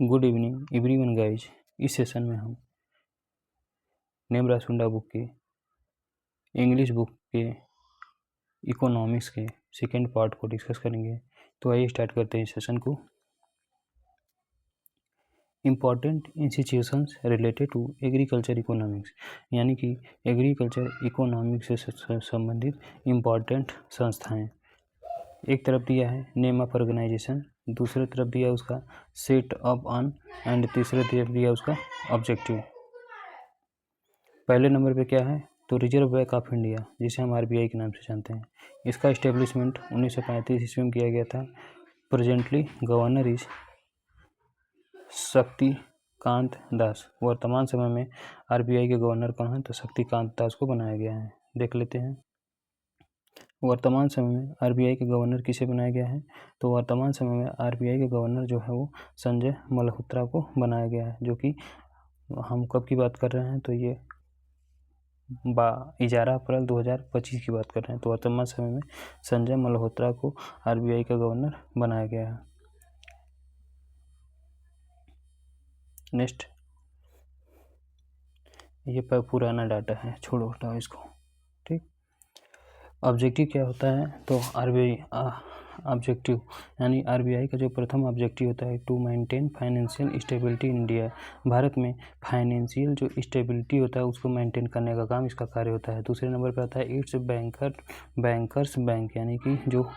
Good evening everyone guys. इस session में हम नेब्रासुंडा बुक के इंग्लिश बुक के इकोनॉमिक्स के सेकेंड पार्ट को डिस्कस करेंगे। तो आइए स्टार्ट करते हैं इस सेशन को। Important institutions related to agriculture economics, यानी कि एग्रीकल्चर इकोनॉमिक्स से संबंधित इम्पॉर्टेंट संस्थाएं। एक तरफ दिया है नेम ऑफ ऑर्गेनाइजेशन, दूसरे तरफ दिया उसका सेट अप ऑन एंड तीसरे तरफ दिया उसका ऑब्जेक्टिव। पहले नंबर पे क्या है तो रिजर्व बैंक ऑफ इंडिया, जिसे हम आरबीआई के नाम से जानते हैं। इसका इस्टेब्लिशमेंट 1935 ईस्वी में किया गया था। Presently governor is Shaktikanta Das. वर्तमान समय में आरबीआई के गवर्नर कौन है तो शक्तिकांत दास को बनाया गया है। देख लेते हैं वर्तमान समय में आरबीआई के गवर्नर किसे बनाया गया है। तो वर्तमान समय में आरबीआई के गवर्नर जो है वो संजय मल्होत्रा को बनाया गया है, जो कि हम कब की बात कर रहे हैं तो ये 11 अप्रैल 2025 की बात कर रहे हैं। तो वर्तमान समय में संजय मल्होत्रा को आरबीआई का गवर्नर बनाया गया है। नेक्स्ट, ये पुराना डाटा है, छोड़ो हटाओ इसको। ठीक, ऑब्जेक्टिव क्या होता है तो आरबीआई ऑब्जेक्टिव यानी आरबीआई का जो प्रथम ऑब्जेक्टिव होता है to maintain financial stability in India. Bharat में फाइनेंशियल जो स्टेबिलिटी होता है उसको मेंटेन करने का काम इसका कार्य होता है। दूसरे नंबर पर आता है इट्स बैंकर्स बैंक, यानी कि जो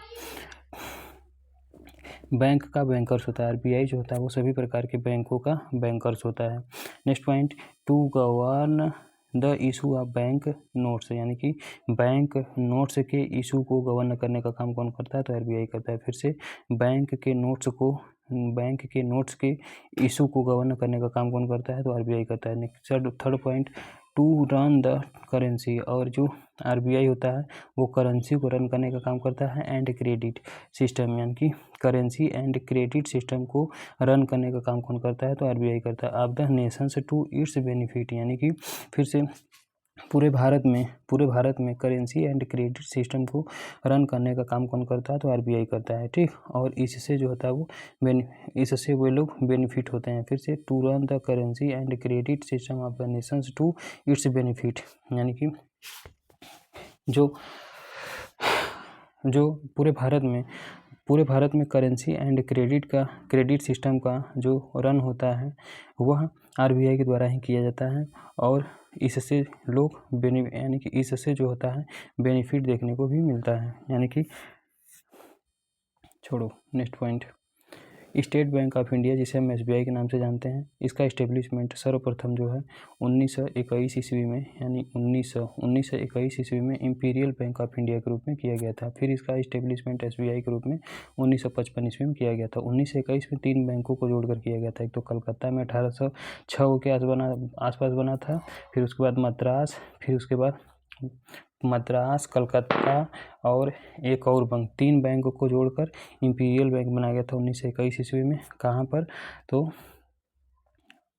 बैंक का बैंकर्स होता है। आरबीआई जो होता है वो सभी प्रकार के बैंकों का बैंकर्स होता है। Next point, to govern the issue of bank notes, यानी कि बैंक नोट्स के इशू को गवर्न करने का काम कौन करता है तो आरबीआई करता है। फिर से बैंक के नोट्स के इशू को गवर्न करने का काम कौन करता है तो आरबीआई करता है। Next third point, to run the currency, और जो आरबीआई होता है वो करेंसी को रन करने का काम करता है। एंड क्रेडिट सिस्टम, यानी कि करेंसी एंड क्रेडिट सिस्टम को रन करने का काम कौन करता है तो आरबीआई करता है। Of the nations to its benefit, यानी कि फिर से पूरे भारत में करेंसी एंड क्रेडिट सिस्टम को रन करने का काम कौन करता है तो आरबीआई करता है। ठीक, और इससे जो होता है वो इससे वो लोग बेनिफिट होते हैं। फिर से to run the currency and credit system of the nations to its benefit, यानी कि जो पूरे भारत में करेंसी एंड क्रेडिट सिस्टम का जो रन होता है वह आरबीआई के द्वारा ही किया जाता है। और इससे लोग यानी कि इससे जो होता है बेनिफिट देखने को भी मिलता है। यानी कि छोड़ो, next point, state bank of India, जिसे हम एसबीआई के नाम से जानते हैं। इसका इस्टेब्लिशमेंट सर्वप्रथम जो है 1921 ईस्वी में, यानी 1921 ईस्वी में इंपीरियल बैंक ऑफ इंडिया के रूप में किया गया था। फिर इसका इस्टेब्लिशमेंट एसबीआई के रूप में 1955 ईस्वी में किया गया था। 1921 में 3 बैंकों को जोड़कर किया गया था। एक तो कलकत्ता में 1806 के आसपास बना था, फिर उसके बाद मद्रास, कलकत्ता और एक और बैंक, 3 बैंकों को जोड़कर इंपीरियल बैंक बनाया गया था 1921 ईस्वी में। कहाँ पर तो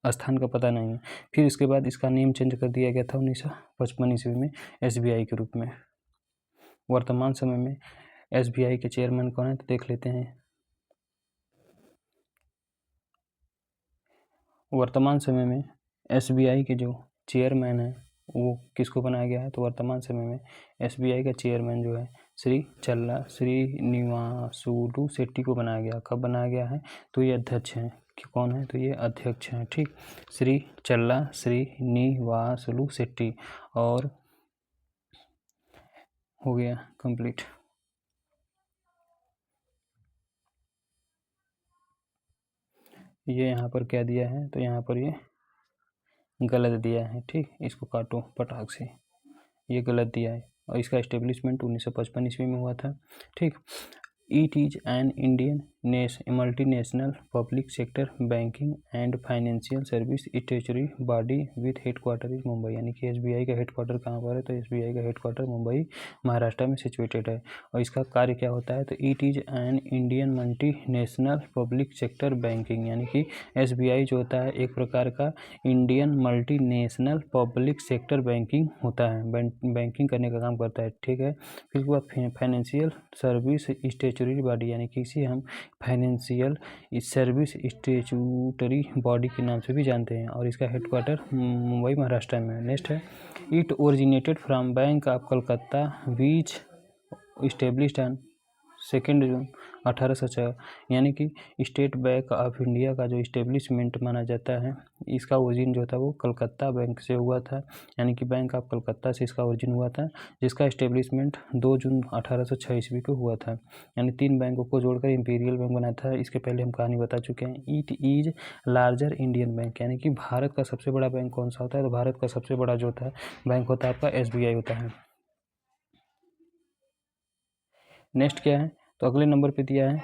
स्थान का पता नहीं है। फिर इसके बाद इसका नेम चेंज कर दिया गया था 1955 ईस्वी में एसबीआई के रूप में। वर्तमान समय में एसबीआई के चेयरमैन कौन है तो देख लेते हैं। वर्तमान समय में एसबीआई के जो चेयरमैन है वो किसको बनाया गया है तो वर्तमान समय में एसबीआई का चेयरमैन जो है श्रीनिवासुलु शेट्टी को बनाया गया। कब बनाया गया है तो ये अध्यक्ष हैं। कि कौन है तो ये अध्यक्ष हैं। ठीक, श्रीनिवासुलु शेट्टी, और हो गया कंप्लीट। ये यहाँ पर क्या दिया है तो यहाँ पर ये गलत दिया है। ठीक, इसको काटो पटाख से, ये गलत दिया है। और इसका इस्टेब्लिशमेंट 1955 ईस्वी में हुआ था। ठीक, it is an Indian multinational public sector banking and financial service statutory body with headquarter is Mumbai, यानी कि एसबीआई का हेडक्वार्टर कहाँ पर है तो एसबीआई का हेडक्वार्टर मुंबई महाराष्ट्र में सिचुएटेड है। और इसका कार्य क्या होता है तो it is an Indian multinational public sector banking, यानी कि एसबीआई जो होता है एक प्रकार का Indian multinational public sector banking होता है, बैंकिंग करने का काम करता है। ठीक है, फिर उसके बाद फाइनेंशियल सर्विस स्टेचुरी बॉडी, यानी कि इसे हम फाइनेंशियल सर्विस स्टैट्यूटरी बॉडी के नाम से भी जानते हैं और इसका हेडक्वार्टर मुंबई महाराष्ट्र में है। नेक्स्ट है, it originated from bank of Calcutta which established on 2 जून 1806, यानी कि स्टेट बैंक ऑफ इंडिया का जो इस्टेब्लिशमेंट माना जाता है, इसका ओरिजिन जो था वो कलकत्ता बैंक से हुआ था, यानी कि बैंक ऑफ कलकत्ता से इसका ओरिजिन हुआ था, जिसका इस्टेब्लिशमेंट 2 जून 1806 ईस्वी को हुआ था। यानी 3 बैंकों को जोड़कर इंपीरियल बैंक बना था। इसके पहले हम कहानी बता चुके हैं। It is larger Indian bank, यानी कि भारत का सबसे बड़ा बैंक कौन सा होता है, तो भारत का सबसे बड़ा जो होता है बैंक होता है आपका SBI होता है। नेक्स्ट क्या है, तो अगले नंबर पे दिया है,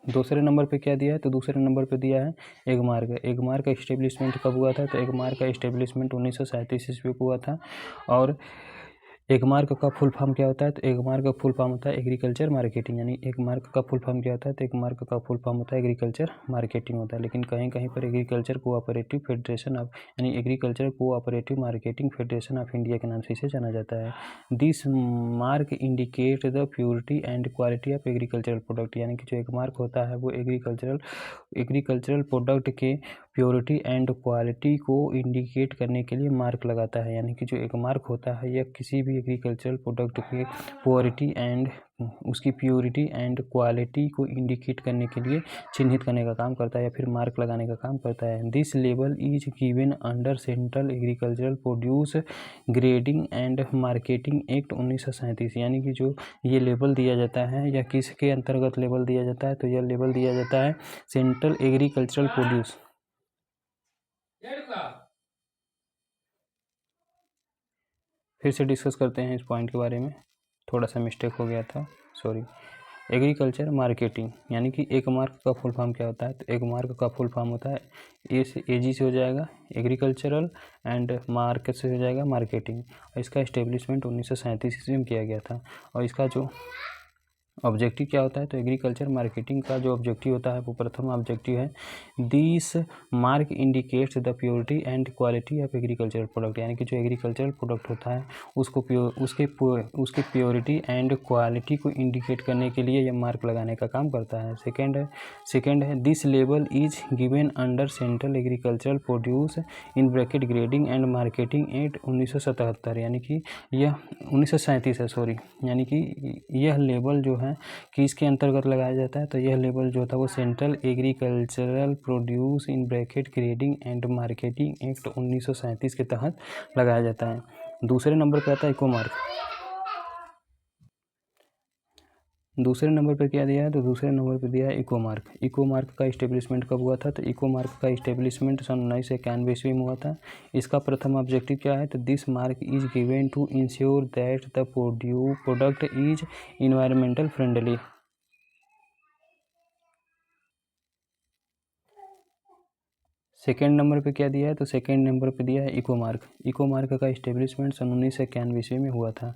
दूसरे नंबर पे क्या दिया है, तो दूसरे नंबर पे दिया है एगमार्क। एगमार्क का इस्टेब्लिशमेंट कब हुआ था, तो एगमार्क का इस्टेब्लिशमेंट 1937 ईस्वी को हुआ था। और एगमार्क का फुल फॉर्म क्या होता है, तो एगमार्क का फुल फॉर्म होता है एग्रीकल्चर मार्केटिंग, यानी एगमार्क का फुल फॉर्म क्या होता है, तो एगमार्क का फुल फॉर्म होता है एग्रीकल्चर मार्केटिंग होता है। लेकिन कहीं कहीं पर एग्रीकल्चर कोऑपरेटिव फेडरेशन ऑफ, यानी agriculture cooperative marketing federation of India के नाम से इसे जाना जाता है। This mark indicate the purity and quality of agricultural product, यानी कि जो एगमार्क होता है वो एग्रीकल्चरल प्रोडक्ट के प्योरिटी एंड क्वालिटी को इंडिकेट करने के लिए मार्क लगाता है। यानी कि जो एक मार्क होता है यह किसी भी एग्रीकल्चरल प्रोडक्ट के उसकी प्योरिटी एंड क्वालिटी को इंडिकेट करने के लिए चिन्हित करने का काम करता है या फिर मार्क लगाने का काम करता है। This label is given under central agricultural produce grading and marketing act 1937, यानी कि जो ये लेबल दिया जाता है या किसके अंतर्गत लेबल दिया जाता है, तो यह लेबल दिया जाता है सेंट्रल एग्रीकल्चरल प्रोड्यूस। फिर से डिस्कस करते हैं इस पॉइंट के बारे में, थोड़ा सा मिस्टेक हो गया था, सॉरी। एग्रीकल्चर मार्केटिंग, यानी कि एक मार्क का फुल फॉर्म क्या होता है, तो एक मार्क का फुल फॉर्म होता है AG से हो जाएगा एग्रीकल्चरल एंड मार्क से हो जाएगा मार्केटिंग। और इसका इस्टेब्लिशमेंट 1937 ईस्वी में किया गया था। और इसका जो ऑब्जेक्टिव क्या होता है, तो एग्रीकल्चर मार्केटिंग का जो ऑब्जेक्टिव होता है वो प्रथम ऑब्जेक्टिव है, this mark indicates the purity and quality of agricultural product, यानी कि जो एग्रीकल्चरल प्रोडक्ट होता है उसको उसके प्योरिटी एंड क्वालिटी को इंडिकेट करने के लिए यह मार्क लगाने का काम करता है। सेकेंड है this label is given under central agricultural produce in bracket grading and marketing act 1977, यानी कि यह 1937 है, सॉरी, यानी कि यह लेबल जो है कि इसके अंतर्गत लगाया जाता है, तो यह लेबल जो था वो central agricultural produce in bracket grading and marketing act 1937 के तहत लगाया जाता है। दूसरे नंबर पर आता है इको मार्क। दूसरे नंबर पर क्या दिया है, तो दूसरे नंबर पर दिया है इको मार्क। इको मार्क का इस्टेब्लिशमेंट कब हुआ था, तो इको मार्क का इस्टेब्लिशमेंट सन 1991 ईस्वी में हुआ था। इसका प्रथम ऑब्जेक्टिव क्या है, तो this mark is given to ensure that the product is environmental friendly. Second number पे क्या दिया है, तो सेकेंड नंबर पे दिया है इको मार्क। इको मार्क का इस्टेब्लिशमेंट सन 1991 ईस्वी में हुआ था।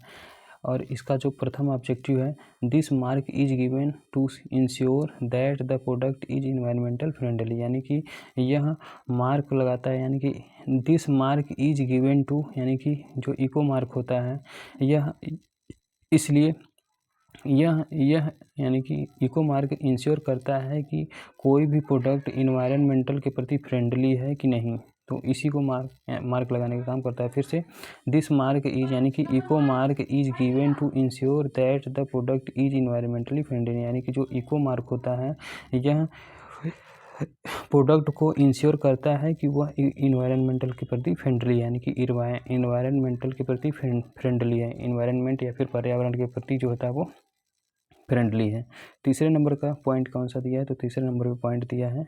और इसका जो प्रथम ऑब्जेक्टिव है, this mark is given to ensure that the product is environmental friendly, यानी कि यह मार्क लगाता है, यानी कि this mark is given to, यानी कि जो इको मार्क होता है यह इसलिए यह यानी कि इको मार्क इंश्योर करता है कि कोई भी प्रोडक्ट इन्वायरमेंटल के प्रति फ्रेंडली है कि नहीं, तो इसी को मार्क लगाने का काम करता है। फिर से दिस मार्क इज, यानी कि eco mark is given to ensure that the product is environmentally friendly, यानी कि जो इको मार्क होता है यह प्रोडक्ट को इंश्योर करता है कि वह इन्वायरमेंटल के प्रति फ्रेंडली है, यानी कि इन्वायरमेंटल के प्रति फ्रेंडली है, इन्वायरमेंट या फिर पर्यावरण के प्रति जो होता है वो फ्रेंडली है। तीसरे नंबर का पॉइंट कौन सा दिया है, तो तीसरे नंबर पे पॉइंट दिया है,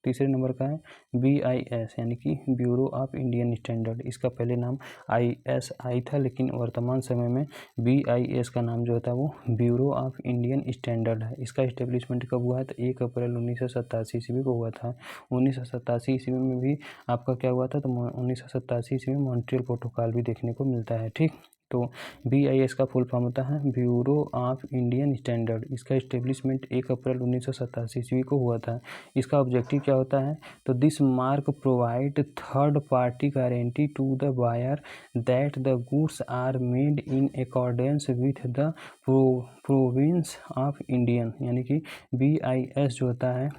तीसरे नंबर का है BIS, यानी कि ब्यूरो ऑफ इंडियन स्टैंडर्ड। इसका पहले नाम ISI था, लेकिन वर्तमान समय में BIS का नाम जो होता है वो ब्यूरो ऑफ इंडियन स्टैंडर्ड है। इसका इस्टेब्लिशमेंट कब हुआ है, तो 1 अप्रैल 1987 ईस्वी को हुआ था। 1987 ईस्वी में भी आपका क्या हुआ था, तो 1987 ईस्वी में मॉन्ट्रियल प्रोटोकॉल भी देखने को मिलता है। ठीक, तो BIS का फुल फॉर्म होता है ब्यूरो ऑफ इंडियन स्टैंडर्ड। इसका इस्टेब्लिशमेंट 1 अप्रैल 1987 ईस्वी को हुआ था। इसका ऑब्जेक्टिव क्या होता है, तो this mark provide third party guarantee to the buyer that the goods are made in accordance with the province of Indian, यानी कि BIS जो होता है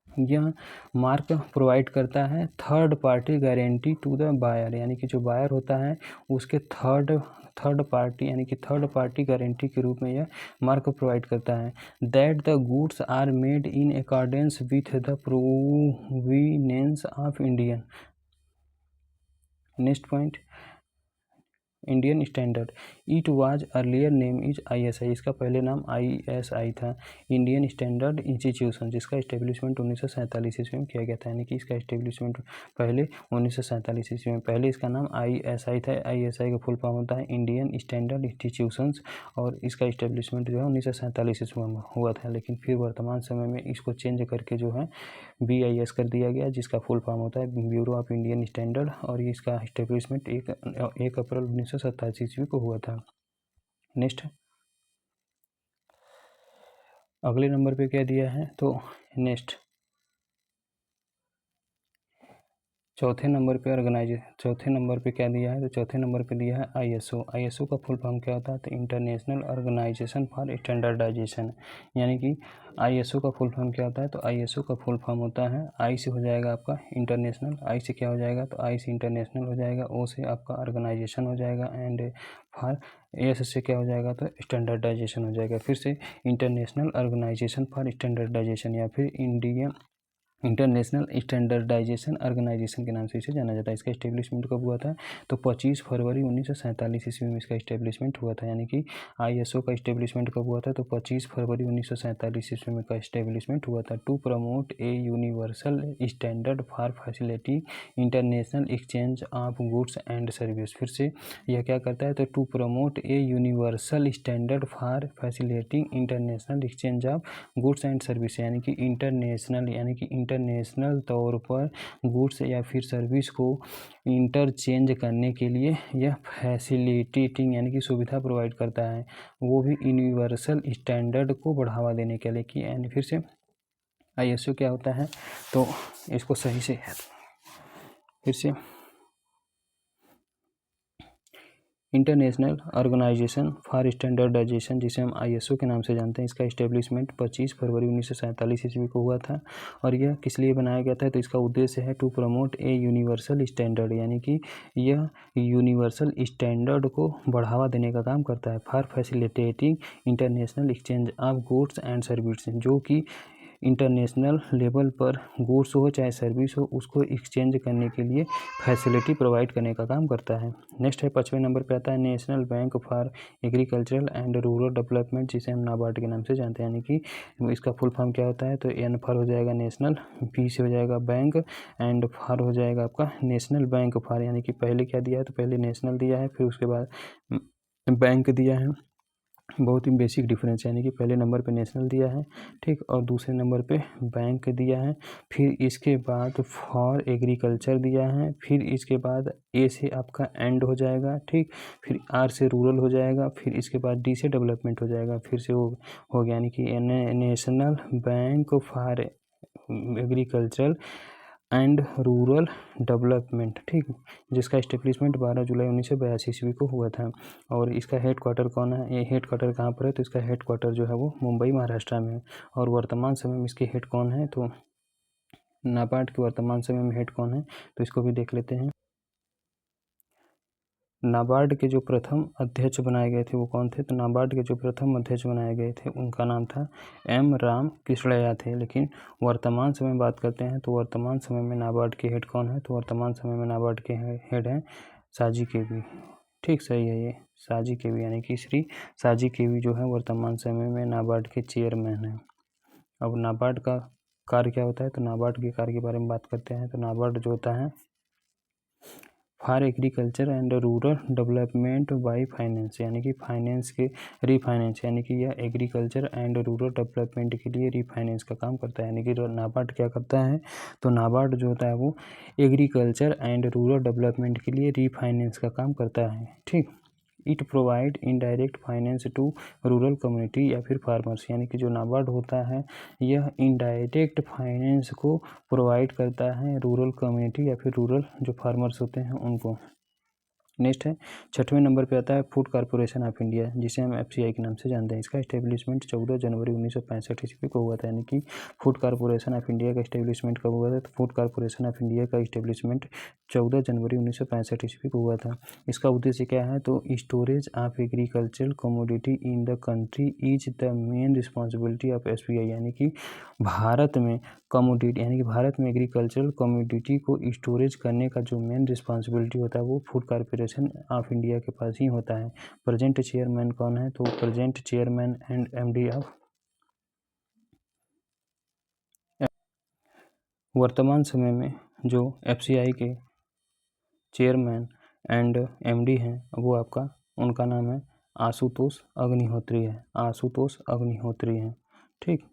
यह मार्क प्रोवाइड करता है third party guarantee to the buyer, यानी कि जो बायर होता है उसके थर्ड पार्टी यानी कि थर्ड पार्टी गारंटी के रूप में यह मार्क प्रोवाइड करता है that the goods are made in accordance with the provenance of Indian. Next point, Indian standard. It was earlier name is ISI। इसका पहले नाम ISI था, इंडियन स्टैंडर्ड इंस्टीट्यूशन, जिसका इस्टेब्लिशमेंट 1947 ईस्वी में किया गया था, यानी कि इसका इस्टेब्लिशमेंट पहले 1947 ईस्वी में। पहले इसका नाम ISI था। ISI का फुल फॉर्म होता है इंडियन स्टैंडर्ड इंस्टीट्यूशंस, और इसका इस्टेब्लिशमेंट जो है 1947 ईस्वी में हुआ था, लेकिन फिर वर्तमान समय में इसको चेंज करके जो है BIS कर दिया गया, जिसका फुल फॉर्म होता है ब्यूरो ऑफ इंडियन स्टैंडर्ड, और इसका इस्टेब्लिशमेंट 1 अप्रैल 1987 ईस्वी को हुआ था। नेक्स्ट, अगले नंबर पे क्या दिया है, तो नेक्स्ट चौथे नंबर पे क्या दिया है, तो चौथे नंबर पे दिया है ISO का फुल फॉर्म क्या होता है, तो इंटरनेशनल ऑर्गेनाइजेशन फॉर स्टैंडर्डाइजेशन, यानी कि ISO का फुल फॉर्म क्या होता है, तो ISO का फुल फॉर्म होता है I से हो जाएगा आपका इंटरनेशनल, I से क्या हो जाएगा, तो I से इंटरनेशनल हो जाएगा, O से आपका ऑर्गेनाइजेशन हो जाएगा, एंड फॉर S से क्या हो जाएगा, तो स्टैंडर्डाइजेशन हो जाएगा। फिर से इंटरनेशनल ऑर्गेनाइजेशन फॉर स्टैंडर्डाइजेशन या फिर इंडिया इंटरनेशनल स्टैंडर्डाइजेशन ऑर्गेनाइजेशन के नाम से इसे जाना जाता है। इसका इस्टेब्लिशमेंट कब हुआ था, तो 25 फरवरी 1947 ईस्वी में इसका इस्टेब्लिशमेंट हुआ था, यानी कि ISO का इस्टेब्लिशमेंट कब हुआ था, तो 25 फरवरी 1947 ईस्वी में का इस्टेब्लिशमेंट हुआ था। To promote a universal standard for facility international exchange of goods and service. फिर से यह क्या करता है, तो to promote a universal standard for facilitating international exchange of goods and service, यानी कि इंटरनेशनल तौर पर गुड्स या फिर सर्विस को इंटरचेंज करने के लिए यह फैसिलिटेटिंग यानी कि सुविधा प्रोवाइड करता है, वो भी यूनिवर्सल स्टैंडर्ड को बढ़ावा देने के लिए कि यानी फिर से ISO क्या होता है, तो इसको सही से फिर से इंटरनेशनल ऑर्गेनाइजेशन फॉर स्टैंडर्डाइजेशन, जिसे हम ISO के नाम से जानते हैं, इसका इस्टेब्लिशमेंट 25 फरवरी 1947 ईस्वी को हुआ था। और यह किस लिए बनाया गया था, तो इसका उद्देश्य है to promote a universal standard, यानी कि यह यूनिवर्सल स्टैंडर्ड को बढ़ावा देने का काम करता है, for facilitating international exchange of goods and service, जो कि इंटरनेशनल लेवल पर गुड्स हो चाहे सर्विस हो उसको एक्सचेंज करने के लिए फैसिलिटी प्रोवाइड करने का काम करता है। नेक्स्ट है 5वें नंबर पे आता है national bank for agricultural and rural development, जिसे हम नाबार्ड के नाम से जानते हैं, यानी कि इसका फुल फॉर्म क्या होता है, तो N फॉर हो जाएगा नेशनल, B से हो जाएगा बैंक, एंड फॉर हो जाएगा आपका नेशनल बैंक फॉर, यानी कि पहले क्या दिया है, तो पहले नेशनल दिया है, फिर उसके बाद बैंक दिया है। बहुत ही बेसिक डिफरेंस है, यानी कि पहले नंबर पे नेशनल दिया है, ठीक, और दूसरे नंबर पे बैंक दिया है, फिर इसके बाद फॉर एग्रीकल्चर दिया है, फिर इसके बाद A से आपका एंड हो जाएगा, ठीक, फिर R से रूरल हो जाएगा, फिर इसके बाद D से डेवलपमेंट हो जाएगा, फिर से हो गया, यानी कि national bank for agriculture and rural development, ठीक, जिसका इस्टेब्लिशमेंट 12 जुलाई 1982 ईस्वी को हुआ था। और इसका हेड क्वार्टर कौन है, ये हेड क्वार्टर कहाँ पर है, तो इसका हेड क्वार्टर जो है वो मुंबई महाराष्ट्र में है। और वर्तमान समय में इसके हेड कौन है, तो नाबार्ड के वर्तमान समय में हेड कौन है, तो इसको भी देख लेते हैं। नाबार्ड के जो प्रथम अध्यक्ष बनाए गए थे वो कौन थे, तो नाबार्ड के जो प्रथम अध्यक्ष बनाए गए थे उनका नाम था M राम कृष्णैया थे। लेकिन वर्तमान समय में बात करते हैं तो वर्तमान समय में नाबार्ड के हेड कौन है, तो वर्तमान समय में नाबार्ड के हेड हैं साजी केवी, ठीक, सही है ये साजी केवी, यानी कि श्री साजी केवी जो है वर्तमान समय में नाबार्ड के चेयरमैन हैं। अब नाबार्ड का कार्य क्या होता है, तो नाबार्ड के कार्य के बारे में बात करते हैं। तो नाबार्ड जो होता है for agriculture and rural development by finance, यानी कि फाइनेंस के रीफाइनेंस, यानी कि यह एग्रीकल्चर एंड रूरल डेवलपमेंट के लिए रीफाइनेंस का काम करता है। यानी कि नाबार्ड क्या करता है, तो नाबार्ड जो होता है वो एग्रीकल्चर एंड रूरल डेवलपमेंट के लिए रीफाइनेंस का काम करता है, ठीक। It provide indirect finance to rural community या फिर फार्मर्स, यानी कि जो नाबार्ड होता है यह इनडायरेक्ट फाइनेंस को प्रोवाइड करता है रूरल कम्युनिटी या फिर रूरल जो फार्मर्स होते हैं उनको। नेक्स्ट है 6वें नंबर पे आता है फूड कॉर्पोरेशन ऑफ इंडिया, जिसे हम एफसीआई के नाम से जानते हैं। इसका इस्टेब्लिशमेंट 14 जनवरी 1965 ईस्वी को हुआ था, यानी कि फूड कॉर्पोरेशन ऑफ इंडिया का इस्टेब्लिशमेंट कब हुआ था? तो फूड कॉर्पोरेशन ऑफ इंडिया का इस्टेब्लिशमेंट 14 जनवरी 1965 ईस्वी को हुआ था। इसका उद्देश्य क्या है? तो storage of agricultural commodity in the country is the main responsibility of SBI, यानी कि भारत में कमोडिटी यानी कि भारत में एग्रीकल्चरल कमोडिटी को स्टोरेज करने का जो मेन रिस्पॉन्सिबिलिटी होता है वो फूड कॉर्पोरेशन ऑफ इंडिया के पास ही होता है। प्रेजेंट चेयरमैन कौन है? तो present chairman and MD of वर्तमान समय में जो एफसीआई के चेयरमैन एंड एमडी हैं वो आपका उनका नाम है आशुतोष अग्निहोत्री है। आशुतोष अग्निहोत्री हैं, ठीक।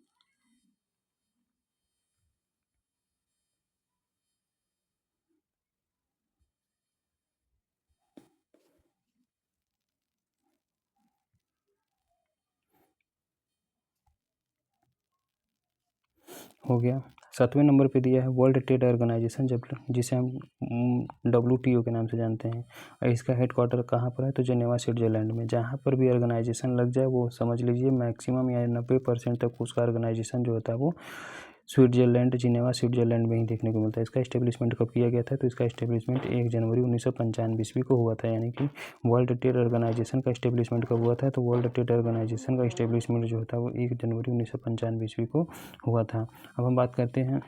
हो गया। 7वें नंबर पे दिया है वर्ल्ड ट्रेड ऑर्गेनाइजेशन, जब जिसे हम WTO के नाम से जानते हैं। और इसका हेडक्वार्टर कहाँ पर है? तो जेनेवा स्विट्जरलैंड में। जहाँ पर भी ऑर्गेनाइजेशन लग जाए वो समझ लीजिए मैक्सिमम या 90% तक उसका ऑर्गेनाइजेशन जो होता है वो स्विट्जरलैंड, जिनेवा स्विट्जरलैंड में ही देखने को मिलता है। इसका इस्टेब्लिशमेंट कब किया गया था? तो इसका इस्टेब्लिशमेंट 1 जनवरी 1995 ईस्वी को हुआ था, यानी कि वर्ल्ड ट्रेड ऑर्गेनाइजेशन का इस्टेब्लिशमेंट कब हुआ था? तो वर्ल्ड ट्रेड ऑर्गेनाइजेशन का इस्टेब्लिशमेंट जो होता है वो 1 जनवरी 1995 ईस्वी को हुआ था। अब हम बात करते हैं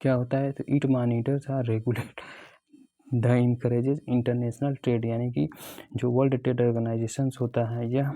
क्या होता है, तो it monitors or regulate the encourages international trade, यानी कि जो वर्ल्ड ट्रेड ऑर्गेनाइजेशन होता है यह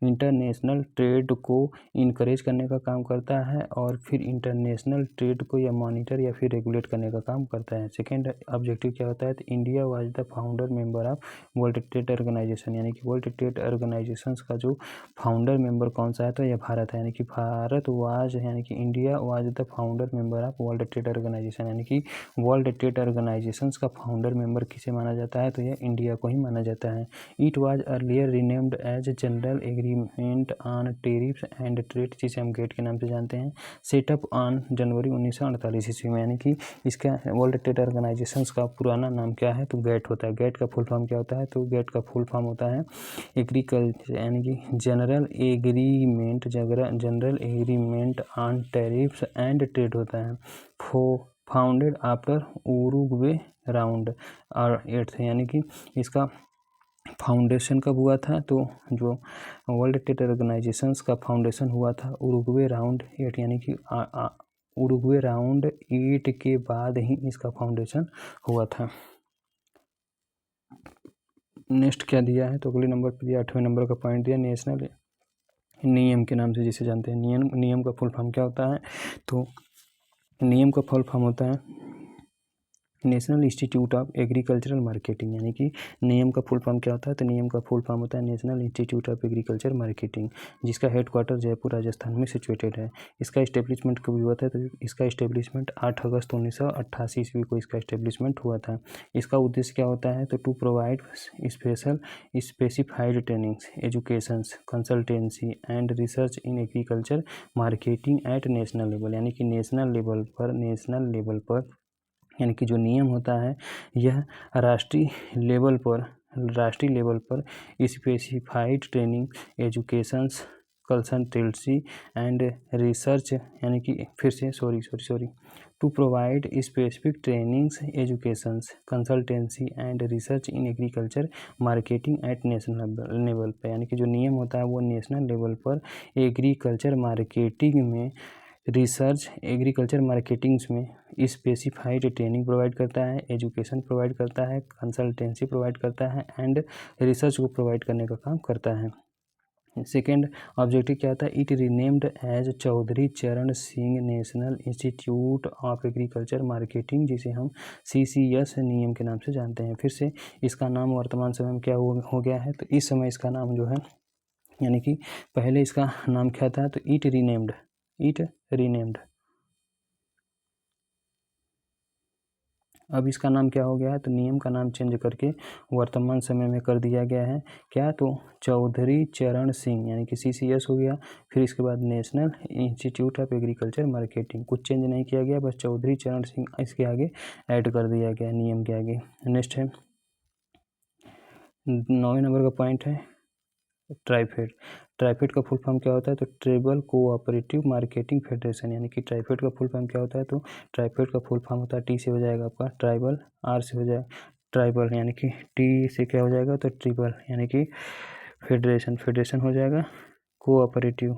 इंटरनेशनल ट्रेड को इनकरेज करने का काम करता है और फिर इंटरनेशनल ट्रेड को या मॉनिटर या फिर रेगुलेट करने का काम करता है। सेकेंड ऑब्जेक्टिव क्या होता है? तो India was the founder member of World trade organisation, यानी कि वर्ल्ड ट्रेड ऑर्गेनाइजेशन का जो फाउंडर मेंबर कौन सा है? तो यह भारत है, यानी कि भारत वाज यानी कि India was the founder member of World trade organisation, यानी कि वर्ल्ड ट्रेड ऑर्गेनाइजेशन का फाउंडर मेंबर किसे माना जाता है? तो यह इंडिया को ही माना जाता है। It was earlier renamed as General Agreement on Tariffs and Trade, जिसे हम गेट के नाम से जानते हैं, सेटअप ऑन जनवरी 1948 ईस्वी में, यानी कि इसका वर्ल्ड ट्रेड ऑर्गेनाइजेशन का पुराना नाम क्या है? तो गेट होता है। गेट का फुल फॉर्म क्या होता है? तो गेट का फुल फॉर्म होता है एग्रीकल्चर यानी कि general Agreement on Tariffs and trade होता है। फाउंडेड आफ्टर उरुग्वे राउंड और 8th, यानी कि इसका फाउंडेशन कब हुआ था? तो जो वर्ल्ड ट्रेड ऑर्गेनाइजेशंस का फाउंडेशन हुआ था उरुग्वे राउंड 8, यानी कि उरुग्वे राउंड 8 के बाद ही इसका फाउंडेशन हुआ था। नेक्स्ट क्या दिया है? तो अगले नंबर पर दिया 8वें नंबर का पॉइंट दिया नेशनल नियम के नाम से जिसे जानते हैं। नियम का फुल फॉर्म क्या होता है? तो नियम का फुल फॉर्म होता है national institute of agricultural marketing, यानी कि नियम का फुल फॉर्म क्या होता है? तो नियम का फुल फॉर्म होता है national institute of agriculture marketing, जिसका हेडक्वार्टर जयपुर राजस्थान में सिचुएटेड है। इसका इस्टेब्लिशमेंट कब हुआ था? तो इसका इस्टेब्लिशमेंट 8 अगस्त 1988 ईस्वी को इसका इस्टेब्लिशमेंट हुआ था। इसका उद्देश्य क्या होता है? तो to provide specified trainings, educations, consultancy and research in agriculture marketing at national level, यानी कि नेशनल लेवल पर यानी कि जो नियम होता है यह राष्ट्रीय लेवल पर specified training, educations, consultancy and research, यानी कि फिर से sorry to provide specific trainings, educations, consultancy and research in agriculture marketing at national level पर, यानी कि जो नियम होता है वो नेशनल लेवल पर एग्रीकल्चर मार्केटिंग में रिसर्च, एग्रीकल्चर मार्केटिंग्स में स्पेसिफाइड ट्रेनिंग प्रोवाइड करता है, एजुकेशन प्रोवाइड करता है, कंसल्टेंसी प्रोवाइड करता है एंड रिसर्च को प्रोवाइड करने का काम करता है। सेकेंड ऑब्जेक्टिव क्या होता है? इट रीनेम्ड एज चौधरी चरण Singh national institute of agriculture marketing, जिसे हम CCS नियम के नाम से जानते हैं। फिर से इसका नाम वर्तमान समय में क्या हो गया है? तो इस समय इसका नाम जो है यानी कि पहले इसका नाम क्या था? तो इट रीनेम्ड अब इसका नाम क्या हो गया है, तो नियम का नाम चेंज करके वर्तमान समय में कर दिया गया है क्या, तो चौधरी चरण सिंह यानी कि CCS हो गया। फिर इसके बाद national institute of agriculture marketing, कुछ चेंज नहीं किया गया, बस चौधरी चरण सिंह इसके आगे ऐड कर दिया गया नियम के आगे। नेक्स्ट है 9वें नंबर का पॉइंट है ट्राइफेड। ट्राइफेड का फुल फॉर्म क्या होता है, तो ट्राइबल कोऑपरेटिव मार्केटिंग फेडरेशन, यानी कि ट्राइफेड का फुल फॉर्म क्या होता है, तो ट्राइफेड का फुल फॉर्म होता है, टी से हो जाएगा आपका ट्राइबल, आर से हो जाएगा ट्राइबल, यानी कि टी से क्या हो जाएगा, तो ट्रिबल यानी कि फेडरेशन, फेडरेशन हो जाएगा कोऑपरेटिव,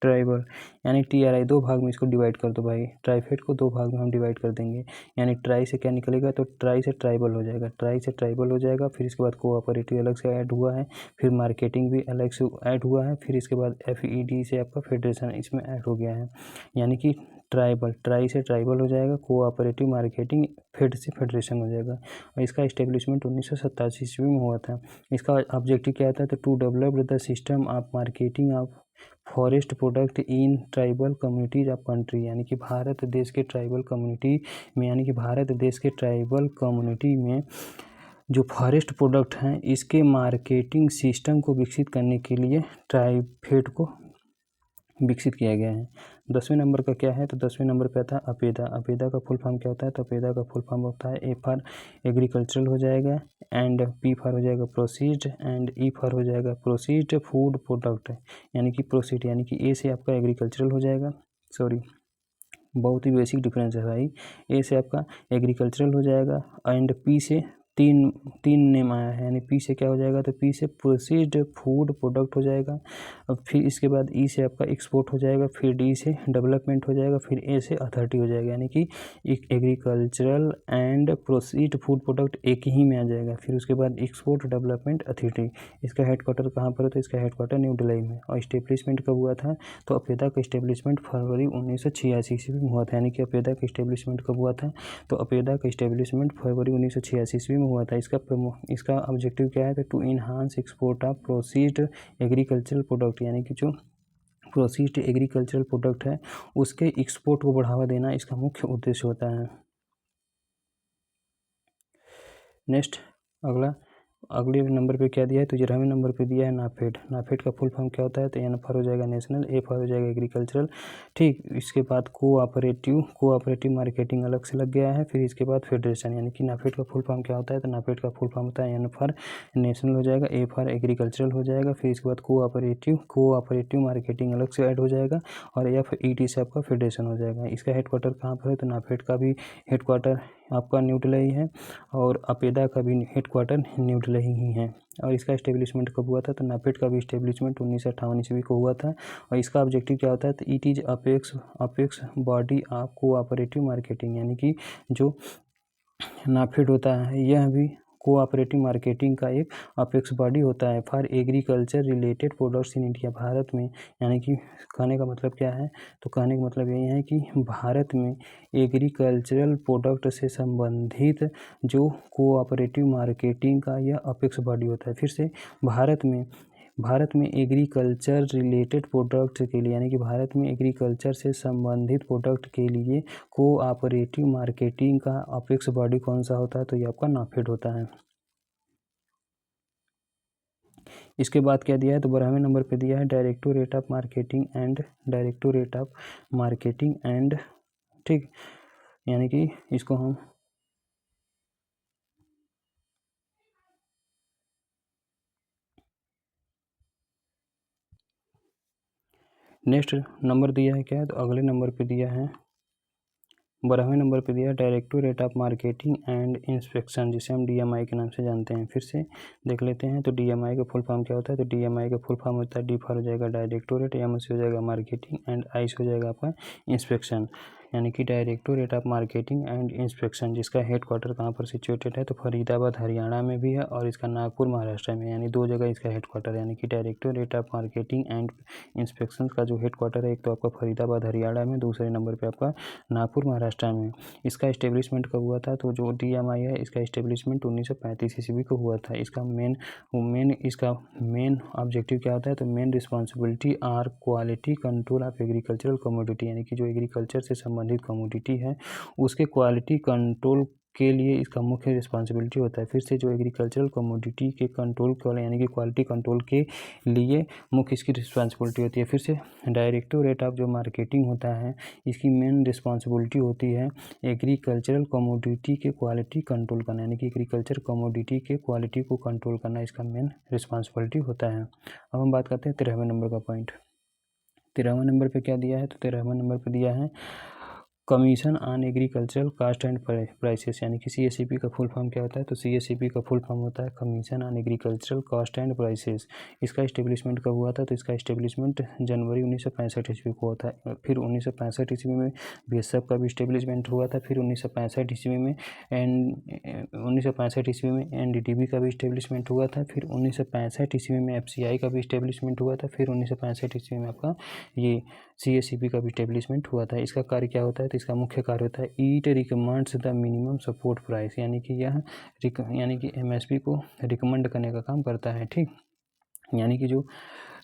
ट्राइबल यानी TRI, दो भाग में इसको डिवाइड कर दो भाई, ट्राइफेड को दो भाग में हम डिवाइड कर देंगे, यानी ट्राई से क्या निकलेगा, तो ट्राई से ट्राइबल हो जाएगा, ट्राई से ट्राइबल हो जाएगा। फिर इसके बाद कोऑपरेटिव अलग से ऐड हुआ है, फिर मार्केटिंग भी अलग से ऐड हुआ है, फिर इसके बाद FED से आपका फेडरेशन इसमें ऐड हो गया है, यानी कि ट्राइबल, ट्राई से ट्राइबल हो जाएगा, कोऑपरेटिव मार्केटिंग फेड से फेडरेशन हो जाएगा। और इसका इस्टेब्लिशमेंट 1987 ईस्वी में हुआ था। इसका ऑब्जेक्टिव क्या था, तो to develop the system of marketing of forest product in tribal communities of country, यानी कि भारत देश के ट्राइबल कम्युनिटी में, यानी कि भारत देश के ट्राइबल कम्युनिटी में जो फॉरेस्ट प्रोडक्ट हैं इसके मार्केटिंग सिस्टम को विकसित करने के लिए ट्राइफेड को विकसित किया गया है। 10वें नंबर का क्या है, तो 10वें नंबर पे आता है अपेदा। अपेदा का फुल फॉर्म क्या होता है, तो अपेदा का फुल फॉर्म होता है A फॉर एग्रीकल्चरल हो जाएगा, एंड P फॉर हो जाएगा प्रोसीड, एंड E फॉर हो जाएगा प्रोसीड फूड प्रोडक्ट, यानी कि प्रोसीड, यानी कि A से आपका एग्रीकल्चरल हो जाएगा, सॉरी बहुत ही बेसिक डिफरेंस है भाई, A से आपका एग्रीकल्चरल हो जाएगा, एंड P से तीन नेम आया है, यानी P से क्या हो जाएगा, तो P से प्रोसीड फूड प्रोडक्ट हो जाएगा। अब फिर इसके बाद E से आपका एक्सपोर्ट हो जाएगा, फिर D से डेवलपमेंट हो जाएगा, फिर A से अथॉरिटी हो जाएगा, यानी कि agricultural and proceed food product एक ही में आ जाएगा। फिर उसके बाद एक्सपोर्ट डेवलपमेंट अथॉरिटी, इसका हेडक्वार्टर कहाँ पर है, तो इसका हेडक्वार्टर न्यू दिल्ली में। और इस्टेब्लिशमेंट कब हुआ था, तो अपेदा का इस्टेब्लिशमेंट फरवरी 1986 ईस्वी में हुआ था, यानी कि अपेदा का इस्टेब्लिशमेंट कब हुआ था, तो अपेदा का इस्टेब्लिशमेंट फरवरी 1986 ईस्वी में हुआ था। इसका ऑब्जेक्टिव क्या है, तो to enhance export of proceed agricultural product, यानी कि जो प्रोसीड एग्रीकल्चरल प्रोडक्ट है उसके एक्सपोर्ट को बढ़ावा देना इसका मुख्य उद्देश्य होता है। नेक्स्ट अगले नंबर पे क्या दिया है, तो 11वें नंबर पे दिया है नाफेड। नाफेड का फुल फॉर्म क्या होता है, तो N फॉर हो जाएगा नेशनल, A फॉर हो जाएगा एग्रीकल्चरल, ठीक। इसके बाद कोऑपरेटिव मार्केटिंग अलग से लग गया है, फिर इसके बाद फेडरेशन, यानी कि नाफेड का फुल फॉर्म क्या होता है, तो नाफेड का फुल फॉर्म होता है N फॉर नेशनल हो जाएगा, A फॉर एग्रीकल्चरल हो जाएगा, फिर इसके बाद कोऑपरेटिव मार्केटिंग अलग से ऐड हो जाएगा, और FED से आपका फेडरेशन हो जाएगा। इसका हेडक्वार्टर कहाँ पर है, तो नाफेड का भी हेडक्वार्टर आपका न्यू दिल्ली है, और अपेदा का भी हेडक्वार्टर न्यू दिल्ली ही है। और इसका इस्टेब्लिशमेंट कब हुआ था, तो नाफेड का भी इस्टेब्लिशमेंट 1958 ईस्वी को हुआ था। और इसका ऑब्जेक्टिव क्या होता है, तो it is apex body of cooperative marketing, यानी कि जो नाफेड होता है यह भी कोऑपरेटिव मार्केटिंग का एक अपेक्स बॉडी होता है for agriculture related products in India, Bharat में, यानी कि कहने का मतलब क्या है, तो कहने का मतलब यही है कि भारत में एग्रीकल्चरल प्रोडक्ट से संबंधित जो कोऑपरेटिव मार्केटिंग का यह अपेक्स बॉडी होता है। फिर से भारत में एग्रीकल्चर रिलेटेड प्रोडक्ट के लिए, यानी कि भारत में एग्रीकल्चर से संबंधित प्रोडक्ट के लिए कोऑपरेटिव मार्केटिंग का अपेक्स बॉडी कौन सा होता है, तो ये आपका नाफेड होता है। इसके बाद क्या दिया है, तो 12वें नंबर पे दिया है डायरेक्टोरेट ऑफ मार्केटिंग एंड ठीक, यानी कि इसको हम नेक्स्ट नंबर दिया है क्या है, तो अगले नंबर पे दिया है 12वें नंबर पे दिया है directorate of marketing and inspection, जिसे हम DMI के नाम से जानते हैं। फिर से देख लेते हैं, तो DMI का फुल फॉर्म क्या होता है, तो DMI का फुल फॉर्म होता है D फॉर हो जाएगा डायरेक्टोरेट, M से हो जाएगा मार्केटिंग, एंड I से हो जाएगा आपका इंस्पेक्शन, यानी कि directorate of marketing and inspection, जिसका हेडक्वार्टर कहाँ पर सिचुएटेड है, तो फरीदाबाद हरियाणा में भी है, और इसका नागपुर महाराष्ट्र में, यानी दो जगह इसका हेडक्वार्टर है। यानी कि directorate of marketing and inspection का जो हेडक्वार्टर है, एक तो आपका फरीदाबाद हरियाणा में, दूसरे नंबर पर आपका नागपुर महाराष्ट्र में। इसका इस्टेब्लिशमेंट कब हुआ था, तो जो DMI है इसका इस्टेब्लिशमेंट 1935 ईस्वी को हुआ था। इसका मेन ऑब्जेक्टिव क्या होता है, तो main responsibility are quality control of agricultural commodity, यानी कि जो एग्रीकल्चर से संबंधित कमोडिटी है उसके क्वालिटी कंट्रोल के लिए इसका मुख्य रिस्पॉन्सिबिलिटी होता है। फिर से जो एग्रीकल्चरल कमोडिटी के कंट्रोल यानी कि क्वालिटी कंट्रोल के लिए मुख्य इसकी रिस्पॉन्सिबिलिटी होती है। फिर से डायरेक्टोरेट ऑफ जो मार्केटिंग होता है इसकी मेन रिस्पॉन्सिबिलिटी होती है एग्रीकल्चरल कमोडिटी के क्वालिटी कंट्रोल करना, यानी कि एग्रीकल्चर कमोडिटी के क्वालिटी को कंट्रोल करना इसका मेन रिस्पॉन्सिबिलिटी होता है। अब हम बात करते हैं 13वें नंबर का पॉइंट। 13वें नंबर पे क्या दिया है, तो 13वें नंबर पे दिया है commission on agricultural cost and prices, यानी कि CACP का फुल फॉर्म क्या होता है, तो CACP का फुल फॉर्म होता है commission on agricultural cost and prices. इसका इस्टेब्लिशमेंट कब हुआ था, तो इसका इस्टेब्लिशमेंट जनवरी 1965 ईस्वी को होता है। फिर 1965 ईस्वी में BSF का भी इस्टेब्लिशमेंट हुआ था। फिर 1965 ईस्वी में 1965 ईस्वी में NDDB का भी इस्टेब्लिशमेंट हुआ था। फिर 1965 ईस्वी में FCI का भी इस्टेब्लिशमेंट हुआ था। फिर 1965 ईस्वी में आपका ये CACP का भी इस्टेब्लिशमेंट हुआ था। इसका कार्य क्या होता है, तो इसका मुख्य कार्य होता है it recommends the minimum support price, यानी कि यह यानी कि MSP को रिकमेंड करने का काम करता है। ठीक, यानी कि जो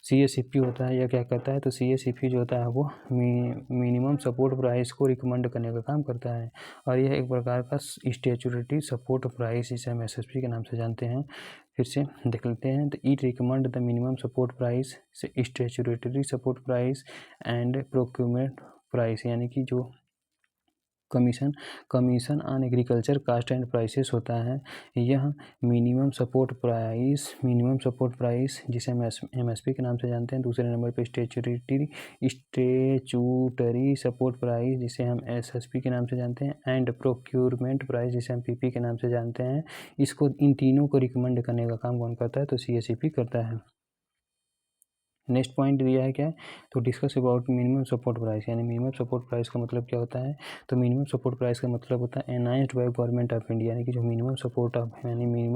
CACP होता है यह क्या करता है, तो CACP जो होता है वो मिनिमम सपोर्ट प्राइस को रिकमेंड करने का काम करता है और यह एक प्रकार का स्टैट्यूटरी सपोर्ट प्राइस, इसे हम SSP के नाम से जानते हैं। फिर से देख लेते हैं, तो it recommend the minimum support price, statutory support price and procurement price, यानी कि जो commission on agriculture cost and prices होता है यह मिनिमम सपोर्ट प्राइस जिसे हम MSP के नाम से जानते हैं। दूसरे नंबर पे स्टैट्यूटरी सपोर्ट प्राइस जिसे हम SSP के नाम से जानते हैं एंड प्रोक्यूरमेंट प्राइस जिसे हम PP के नाम से जानते हैं। इसको इन तीनों को रिकमेंड करने का काम कौन करता है, तो CACP करता है। नेक्स्ट पॉइंट दिया है क्या है, तो discuss about minimum support price, यानी मिनिमम सपोर्ट प्राइस का मतलब क्या होता है, तो मिनिमम सपोर्ट प्राइस का मतलब होता है announced by government of India, यानी कि जो मिनिमम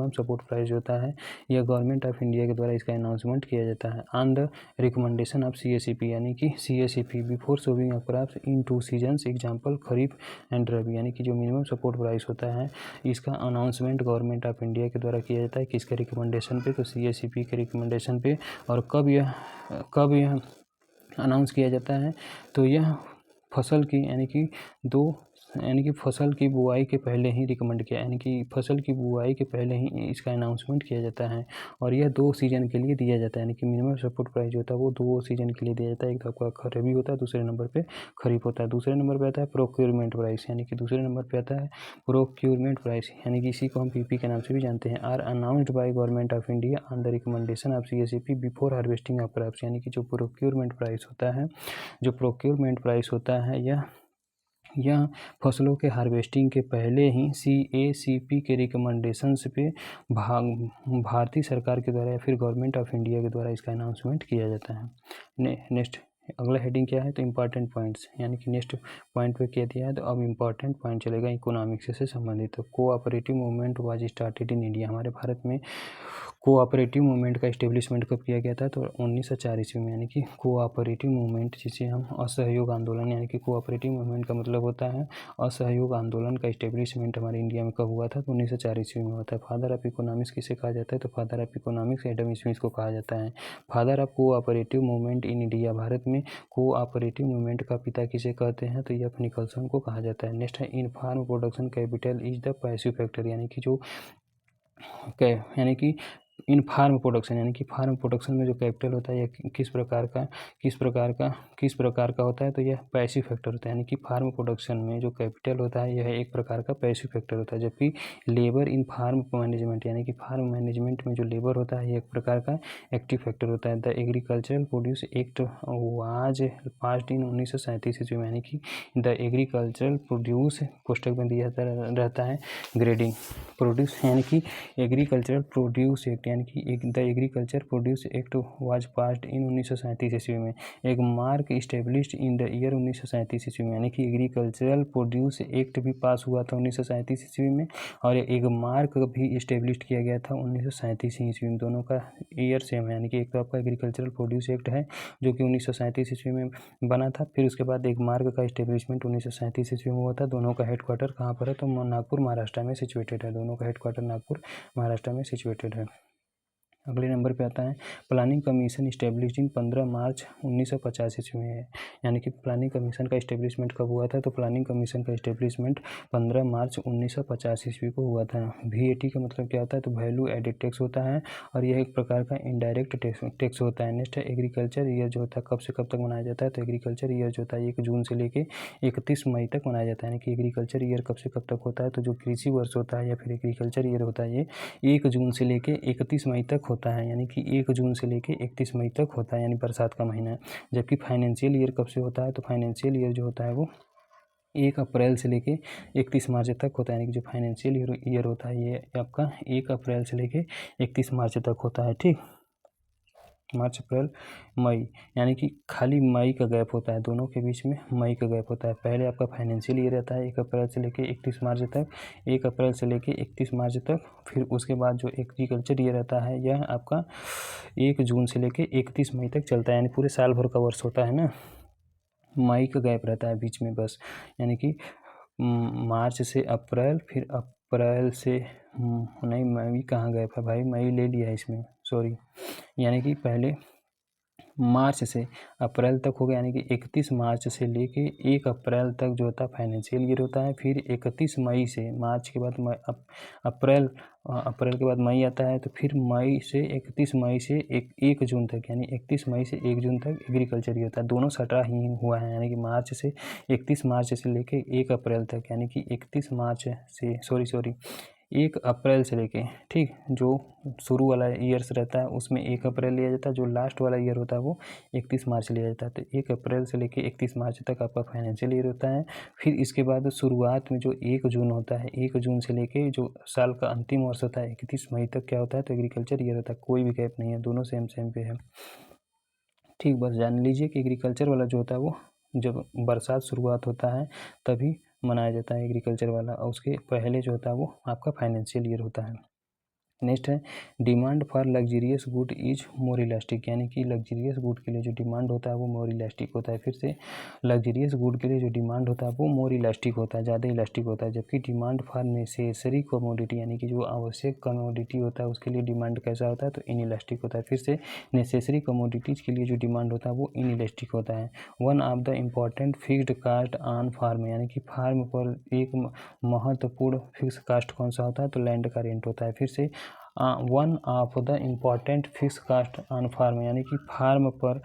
सपोर्ट प्राइस होता है यह गवर्नमेंट ऑफ इंडिया के द्वारा इसका अनाउंसमेंट किया जाता है on the recommendation of CACP, यानी कि CACP before sowing of crops in 2 seasons, example kharif and rabi, यानी कि जो मिनिमम सपोर्ट प्राइस होता है इसका अनाउंसमेंट गवर्नमेंट ऑफ इंडिया के द्वारा किया जाता है। किसके रिकमेंडेशन पे, तो CACP के रिकमेंडेशन पे। और कब यह अनाउंस किया जाता है, तो यह फसल की यानी कि फसल की बुआई के पहले ही रिकमेंड किया, यानी कि फसल की बुआई के पहले ही इसका अनाउंसमेंट किया जाता है और यह 2 सीजन के लिए दिया जाता है, यानी कि मिनिमम सपोर्ट प्राइस जो होता है वो 2 सीजन के लिए दिया जाता है। एक तो आपका रबी होता है, दूसरे नंबर पे खरीफ होता है। दूसरे नंबर पे आता है प्रोक्योरमेंट प्राइस, यानी कि दूसरे नंबर पे आता है प्रोक्योरमेंट प्राइस, यानी कि इसी को हम PP के नाम से भी जानते हैं। Are announced by government of India on the recommendation of CACP before harvesting of crops, यानी कि जो प्रोक्योरमेंट प्राइस होता है यह फसलों के हार्वेस्टिंग के पहले ही CACP के रिकमेंडेशंस पे भारतीय सरकार के द्वारा या फिर गवर्नमेंट ऑफ इंडिया के द्वारा इसका अनाउंसमेंट किया जाता है। नेक्स्ट अगला हेडिंग क्या है, तो इम्पॉर्टेंट पॉइंट्स, यानी कि नेक्स्ट पॉइंट पे क्या दिया है, तो अब इम्पॉर्टेंट पॉइंट चलेगा इकोनॉमिक्स से संबंधित। तो cooperative movement was started in India, हमारे भारत में कोऑपरेटिव मूवमेंट का इस्टेब्लिशमेंट कब किया गया था, तो 1904 ईस्वी में, यानी कि कोऑपरेटिव मूवमेंट जिसे हम असहयोग आंदोलन, यानी कि कोऑपरेटिव मूवमेंट का मतलब होता है असहयोग आंदोलन का इस्टेब्लिशमेंट हमारे इंडिया में कब हुआ था, तो 1904 ईस्वी में होता है। फादर ऑफ इकोनॉमिक्स किसे कहा जाता है, तो father of economics Adam Smith को कहा जाता है। Father of cooperative movement in India, Bharat में कोऑपरेटिव मूवमेंट का पिता किसे कहते हैं, तो F निकलसन को कहा जाता है। नेक्स्ट है in farm production capital is the passive factor, यानी कि इन फार्म प्रोडक्शन, यानी कि फार्म प्रोडक्शन में जो कैपिटल होता है यह किस प्रकार का होता है, तो यह पैसिव फैक्टर होता है। यानी कि फार्म प्रोडक्शन में जो कैपिटल होता है यह एक प्रकार का पैसिव फैक्टर होता है, जबकि लेबर इन फार्म मैनेजमेंट, यानी कि फार्म मैनेजमेंट में जो लेबर होता है यह एक प्रकार का एक्टिव फैक्टर होता है। The agricultural produce act was passed in 1937 ईस्वी में, यानी कि द एग्रीकल्चरल प्रोड्यूस पुस्तक में दिया रहता है ग्रेडिंग प्रोड्यूस, यानी कि एग्रीकल्चरल प्रोड्यूस एक्ट, यानी कि the agriculture produce act was passed in 1937 ईस्वी में। एक mark established in the year 1937 ईस्वी में, यानी कि एग्रीकल्चरल प्रोड्यूस एक्ट भी पास हुआ था 1937 ईस्वी में और एक मार्क भी इस्टेब्लिश्ड किया गया था 1937 ईस्वी में। दोनों का ईयर सेम है, यानी कि एक तो आपका एग्रीकल्चरल प्रोड्यूस एक्ट है जो कि 1937 ईस्वी में बना था, फिर उसके बाद एक मार्क का इस्टेब्लिशमेंट 1937 ईस्वी में हुआ था। दोनों का हेडक्वार्टर कहाँ पर है, तो नागपुर महाराष्ट्र में सिचुएटेड है। दोनों का हेडक्वार्टर नागपुर महाराष्ट्र में सिचुएटेड है। अगले नंबर पे आता है प्लानिंग कमीशन इस्टेब्लिश्ड इन 15 मार्च 1950 ईस्वी में है। यानी कि प्लानिंग कमीशन का इस्टेब्लिशमेंट कब हुआ था? तो प्लानिंग कमीशन का इस्टेब्लिशमेंट 15 मार्च 1950 ईस्वी को हुआ था। VAT का मतलब क्या होता है? तो वैल्यू एडेड टैक्स होता है और यह एक प्रकार का इनडायरेक्ट टैक्स होता है। नेक्स्ट है एग्रीकल्चर ईयर जो होता है कब से कब तक मनाया जाता है? तो एग्रीकल्चर ईयर जो होता है 1 जून से लेके 31 मई तक मनाया जाता है। यानी कि एग्रीकल्चर ईयर कब से कब तक होता है? तो जो कृषि वर्ष होता है या फिर एग्रीकल्चर ईयर होता है ये 1 जून से लेके 31 मई तक होता है। यानी कि 1 जून से लेके 31 मई तक होता है, यानी बरसात का महीना। जबकि फाइनेंशियल ईयर कब से होता है? तो फाइनेंशियल ईयर जो होता है वो 1 अप्रैल से लेके 31 मार्च तक होता है। यानी कि जो फाइनेंशियल ईयर होता है ये आपका 1 अप्रैल से लेके 31 मार्च तक होता है। ठीक, मार्च अप्रैल मई, यानी कि खाली मई का गैप होता है, दोनों के बीच में मई का गैप होता है। पहले आपका फाइनेंशियल ईयर रहता है 1 अप्रैल से लेके 31 मार्च तक, 1 अप्रैल से लेके 31 मार्च तक। फिर उसके बाद जो एग्रीकल्चर ईयर रहता है यह आपका 1 जून से लेके 31 मई तक चलता है। यानी पूरे साल भर का वर्ष होता है ना, मई का गैप रहता है बीच में बस। यानी कि मार्च से अप्रैल, फिर अप्रैल से नहीं, मई कहाँ गैप है भाई, मई ले लिया है इसमें, सॉरी। यानी कि पहले मार्च से अप्रैल तक हो गया, यानी कि 31 मार्च से लेके 1 अप्रैल तक जो होता है फाइनेंशियल ईयर होता है। फिर 31 मई से, मार्च के बाद अप्रैल, अप्रैल के बाद मई आता है, तो फिर मई से 31 मई से 1 जून तक, यानी 31 मई से 1 जून तक एग्रीकल्चर ईयर होता है। दोनों सटा ही हुआ है, यानी कि मार्च से 31 मार्च से लेके 1 अप्रैल तक, यानी कि 31 मार्च से सॉरी 1 अप्रैल से लेके, ठीक, जो शुरू वाला ईयर्स रहता है उसमें 1 अप्रैल लिया जाता है, जो लास्ट वाला ईयर होता है वो 31 मार्च लिया जाता है। तो 1 अप्रैल से लेके 31 मार्च तक आपका फाइनेंशियल ईयर होता है। फिर इसके बाद शुरुआत में जो 1 जून होता है, 1 जून से लेके जो साल का अंतिम वर्ष होता है 31 मई तक क्या होता है? तो एग्रीकल्चर ईयर होता है। कोई भी गैप नहीं है, दोनों सेम पे है। ठीक, बस जान लीजिए कि एग्रीकल्चर वाला जो होता है वो जब बरसात शुरुआत होता है तभी मनाया जाता है एग्रीकल्चर वाला, और उसके पहले जो होता है वो आपका फाइनेंशियल ईयर होता है। नेक्स्ट है demand for luxurious good is more elastic, यानी कि लग्जरियस गुड के लिए जो डिमांड होता है वो मोर इलास्टिक होता है। फिर से लग्जरियस गुड के लिए जो डिमांड होता है वो मोर इलास्टिक होता है, ज़्यादा इलास्टिक होता है। जबकि डिमांड फॉर नेसेसरी कमोडिटी, यानी कि जो आवश्यक कमोडिटी होता है उसके लिए डिमांड कैसा होता है? तो इन इलास्टिक होता है। फिर से नेसेसरी कमोडिटीज़ के लिए जो डिमांड होता है वो इन इलास्टिक होता है। One of the important fixed cost on farm, यानी कि फार्म पर एक महत्वपूर्ण फिक्स कास्ट कौन सा होता है? तो लैंड का रेंट होता है। फिर से one of the important fix cost on farm, यानी कि फार्म पर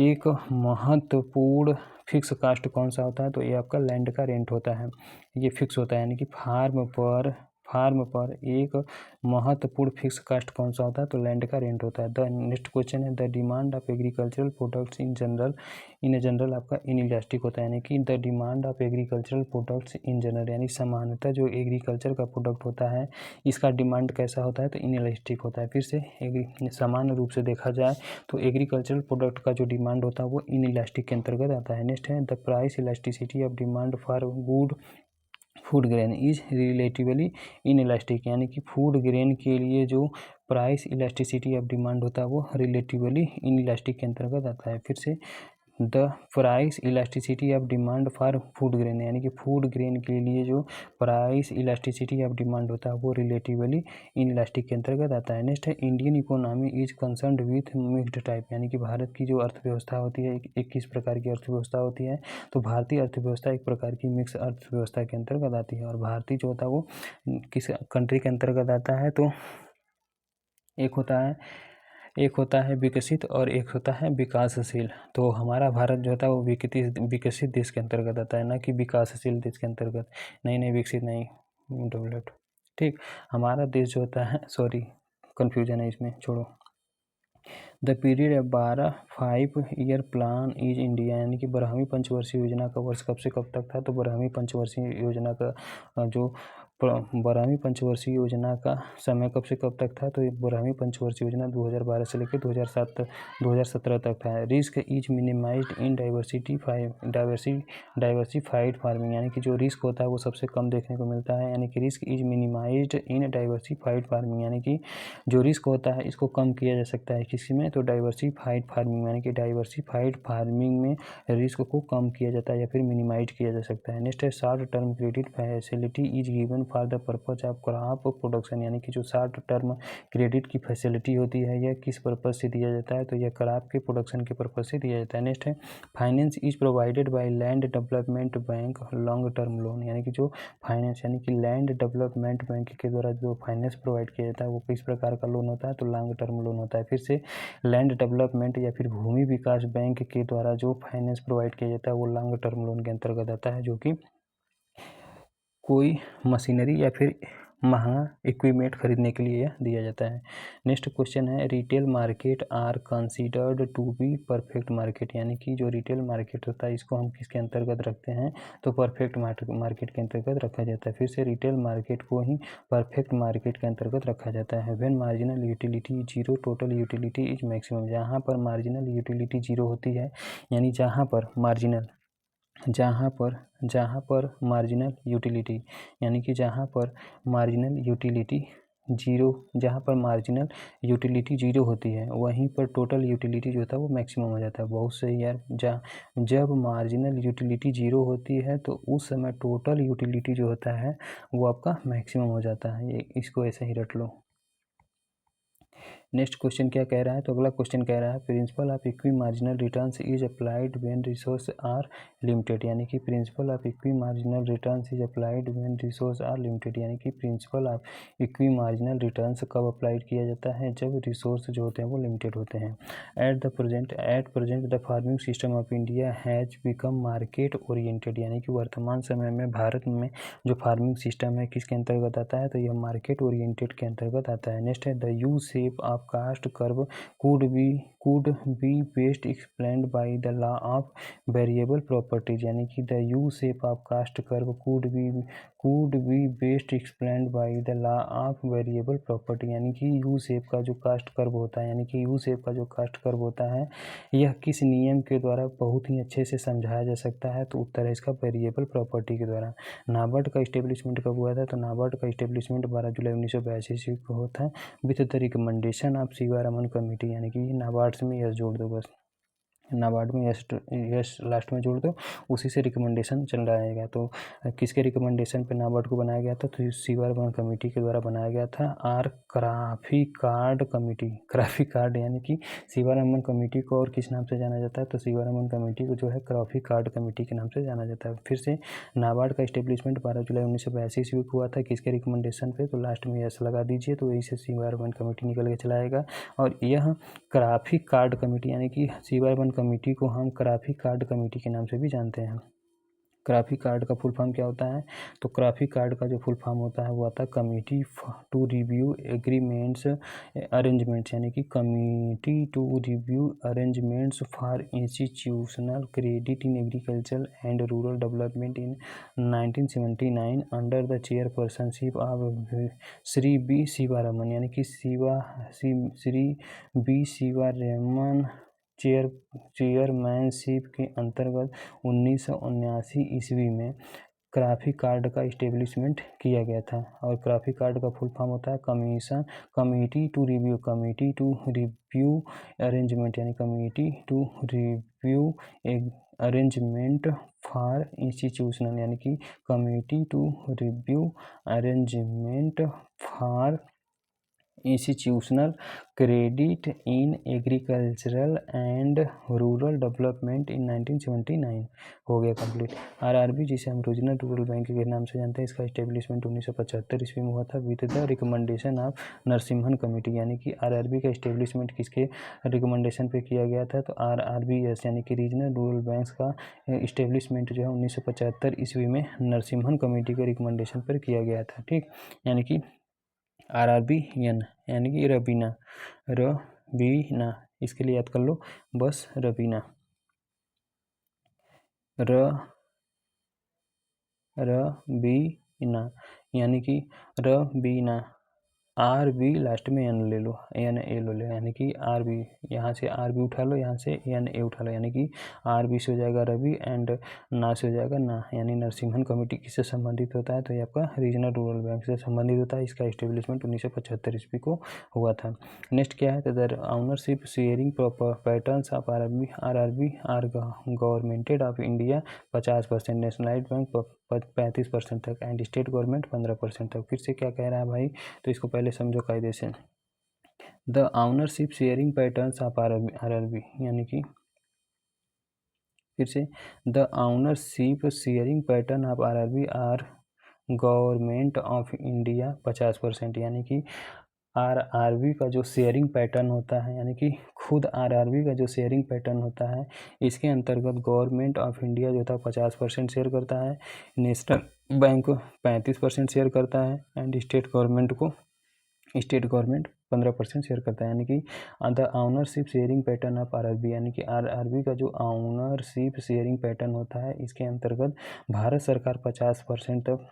एक महत्वपूर्ण फिक्स कास्ट कौन सा होता है? तो ये आपका लैंड का रेंट होता है, ये फिक्स होता है। यानी कि फार्म पर एक महत्वपूर्ण फिक्स कास्ट कौन सा होता है? तो लैंड का रेंट होता है। द नेक्स्ट क्वेश्चन है the demand of agricultural products in general आपका इनइलास्टिक होता है। यानी कि the demand of agricultural products in general, यानी सामान्यतः जो एग्रीकल्चर का प्रोडक्ट होता है इसका डिमांड कैसा होता है? तो इनइलास्टिक होता है। फिर से सामान्य रूप से देखा जाए तो एग्रीकल्चरल प्रोडक्ट का जो डिमांड होता है वो इनइलास्टिक के अंतर्गत आता है। नेक्स्ट है the price elasticity of demand for good food grain is relatively inelastic, यानी कि फूड ग्रेन के लिए जो प्राइस इलास्टिसिटी ऑफ डिमांड होता है वो रिलेटिवली इनइलास्टिक के अंतर्गत आता है। फिर से the price elasticity of demand for food grain, यानी कि फूड ग्रेन के लिए जो प्राइस इलास्टिसिटी ऑफ डिमांड होता है वो रिलेटिवली इनइलास्टिक के अंतर्गत आता है। नेक्स्ट है Indian economy is concerned with mixed type, यानी कि भारत की जो अर्थव्यवस्था होती है एक किस प्रकार की अर्थव्यवस्था होती है? तो भारतीय अर्थव्यवस्था एक प्रकार की मिक्स अर्थव्यवस्था के अंतर्गत आती है। और भारतीय जो होता है वो किस कंट्री के अंतर्गत आता है? तो एक होता है विकसित और एक होता है विकासशील। तो हमारा भारत जो होता है वो विकसित देश के अंतर्गत आता है, ना कि विकासशील देश के अंतर्गत। नहीं विकसित नहीं, डेवलप्ड। ठीक, हमारा देश जो होता है, सॉरी कन्फ्यूजन है इसमें, छोड़ो। द पीरियड है 5 ईयर प्लान इज इंडिया, यानी कि 12वीं पंचवर्षीय योजना का वर्ष कब से कब तक था? तो 12वीं पंचवर्षीय योजना का जो 12वीं पंचवर्षीय योजना का समय कब से कब तक था? तो 12वीं पंचवर्षीय योजना 2012 से लेकर 2017 तक था। Risk is minimised in diversified farming, यानी कि जो रिस्क होता है वो सबसे कम देखने को मिलता है। यानी कि risk is minimised in diversified farming, यानी कि जो रिस्क होता है इसको कम किया जा सकता है किसी में? तो डाइवर्सिफाइड फार्मिंग, यानी कि डाइवर्सिफाइड फार्मिंग में रिस्क को कम किया जाता है या फिर मिनिमाइज किया जा सकता है। नेक्स्ट है short term credit facility is given for the purpose of crop production, यानी कि जो शॉर्ट टर्म क्रेडिट की फैसिलिटी होती है यह किस पर्पज से दिया जाता है, तो यह क्रॉप के प्रोडक्शन के पर्पज से दिया जाता है। नेक्स्ट है finance is provided by land development bank long term loan, यानी कि जो फाइनेंस यानी कि लैंड डेवलपमेंट बैंक के द्वारा जो फाइनेंस प्रोवाइड किया जाता है वो किस प्रकार का लोन होता है, तो लॉन्ग टर्म लोन होता है। फिर से लैंड डेवलपमेंट या फिर भूमि विकास बैंक के द्वारा जो फाइनेंस प्रोवाइड किया जाता है वो लॉन्ग टर्म लोन के अंतर्गत आता है, जो कि कोई मशीनरी या फिर महंगा इक्विपमेंट खरीदने के लिए दिया जाता है। नेक्स्ट क्वेश्चन है retail market are considered to be perfect market, यानी कि जो रिटेल मार्केट होता है इसको हम किसके अंतर्गत रखते हैं, तो परफेक्ट मार्केट के अंतर्गत रखा जाता है। फिर से रिटेल मार्केट को ही परफेक्ट मार्केट के अंतर्गत रखा जाता है। When marginal utility zero total utility is maximum, जहाँ पर मार्जिनल यूटिलिटी जीरो होती है, यानी जहाँ पर मार्जिनल यूटिलिटी यानी कि जहाँ पर मार्जिनल यूटिलिटी जीरो होती है वहीं पर टोटल यूटिलिटी जो होता है वो मैक्सिमम हो जाता है। बहुत सही यार, जब मार्जिनल यूटिलिटी जीरो होती है तो उस समय टोटल यूटिलिटी जो होता है वो आपका मैक्सिमम हो जाता है, ये इसको ऐसे ही रट लो। नेक्स्ट क्वेश्चन क्या कह रहा है, तो अगला क्वेश्चन कह रहा है principle of equi marginal returns is applied when resource are limited, यानी कि principle of equi marginal returns is applied when resource are limited, यानी कि principle of equi marginal returns कब अप्लाइड किया जाता है, जब रिसोर्स जो होते हैं वो लिमिटेड होते हैं। At present the farming system of India has become market oriented, यानी कि वर्तमान समय में भारत में जो फार्मिंग सिस्टम है किसके अंतर्गत आता है, तो यह मार्केट ओरिएंटेड के अंतर्गत आता है। नेक्स्ट है the U shape of cost curve could be best explained by the law of variable properties, यानी कि the U shape of cost curve could be best explained by the law of variable property, यानी कि U shape का जो cast curve होता है, यानी कि U शेप का जो कास्ट कर्व होता है यह किस नियम के द्वारा बहुत ही अच्छे से समझाया जा सकता है, तो उत्तर है इसका वेरिएबल प्रॉपर्टी के द्वारा। नाबार्ड का इस्टेब्लिशमेंट कब हुआ था, तो नाबार्ड का इस्टेब्लिशमेंट 12 जुलाई 1982 को हुआ था with the recommendation of Sivaraman committee, यानी कि नाबार्ड में यस जोड़ दो, बस नाबार्ड में यस लास्ट में जोड़ दो, उसी से रिकमेंडेशन चल रहा है। तो किसके रिकमेंडेशन पे नाबार्ड को बनाया गया था, तो सीवारामन कमेटी के द्वारा बनाया गया था। आर क्राफी कार्ड यानी कि सीवारामन कमेटी को और किस नाम से जाना जाता है, तो सीवारामन कमेटी को जो है क्राफी कार्ड कमेटी के नाम से जाना जाता है। फिर से नाबार्ड का इस्टेब्लिशमेंट 12 जुलाई 1982 ईस्वी को हुआ था, किसके रिकमेंडेशन पे, तो लास्ट में यस लगा दीजिए, तो यही से सीवारामन कमेटी निकल के चलाएगा। और यह क्राफी कार्ड कमेटी यानी कि सीवारामन कमेटी को हम क्राफी कार्ड कमेटी के नाम से भी जानते हैं। क्राफी कार्ड का फुल फॉर्म क्या होता है, तो क्राफी कार्ड का जो फुल फॉर्म होता है वो आता है committee to review agreements arrangements, यानी कि committee to review arrangements for institutional credit in agriculture and rural development in 1979 under the chairpersonship of Shri B Sivaraman, यानी कि श्री बी सीवारामन चेयरमैनशिप के अंतर्गत 1979 ईस्वी में क्राफी कार्ड का इस्टेब्लिशमेंट किया गया था। और क्राफी कार्ड का फुल फॉर्म होता है कमेटी टू रिव्यू अरेंजमेंट, यानी committee to review arrangement for institutional, यानी कि committee to review arrangement for institutional credit in agricultural and rural development in 1979 हो गया कंप्लीट। आरआरबी जिसे हम रीजनल रूरल बैंक के नाम से जानते हैं, इसका इस्टेब्लिशमेंट 1975 ईस्वी में हुआ था with the recommendation of Narasimhan committee, यानी कि आरआरबी का इस्टेब्लिशमेंट किसके रिकमेंडेशन पे किया गया था, तो आरआरबीएस यानी कि रीजनल रूरल बैंक्स का इस्टेब्लिशमेंट जो है 1975 ईस्वी में नरसिम्हन कमेटी के रिकमेंडेशन पर किया गया था। ठीक, यानी कि RRBN यानी कि रबीना, इसके लिए याद कर लो बस रबीना, रबीना यानी कि रबीना आर बी लास्ट में एन ले लो, एन ए लो, यानी कि आर बी, यहाँ से आर बी उठा लो, यहाँ से एन ए उठा लो, यानी कि आर बी से हो जाएगा रवि एंड ना से हो जाएगा ना, यानी नरसिम्हन कमेटी किससे संबंधित होता है, तो ये आपका रीजनल रूरल बैंक से संबंधित होता है। इसका इस्टेब्लिशमेंट 1975 ईस्वी को हुआ था। नेक्स्ट क्या है, तो the ownership sharing patterns of R B R governmented of India 50%, nationalised bank 35% तक एंड स्टेट गवर्नमेंट 15% तक। फिर से क्या कह रहा है भाई, तो इसको पहले समझो कायदे से। The ownership sharing patterns of R B, यानी कि फिर से the ownership sharing pattern of R R government of India 50%, यानी कि आरआरबी का जो शेयरिंग पैटर्न होता है, यानी कि खुद आरआरबी का जो शेयरिंग पैटर्न होता है, इसके अंतर्गत गवर्नमेंट ऑफ इंडिया जो था 50% शेयर करता है, नेशनल बैंक 35% शेयर करता है एंड स्टेट गवर्नमेंट 15% शेयर करता है, यानी कि the ownership sharing pattern of RRB, यानी कि आरआरबी का जो ऑनरशिप शेयरिंग पैटर्न होता है, इसके अंतर्गत भारत सरकार 50% तक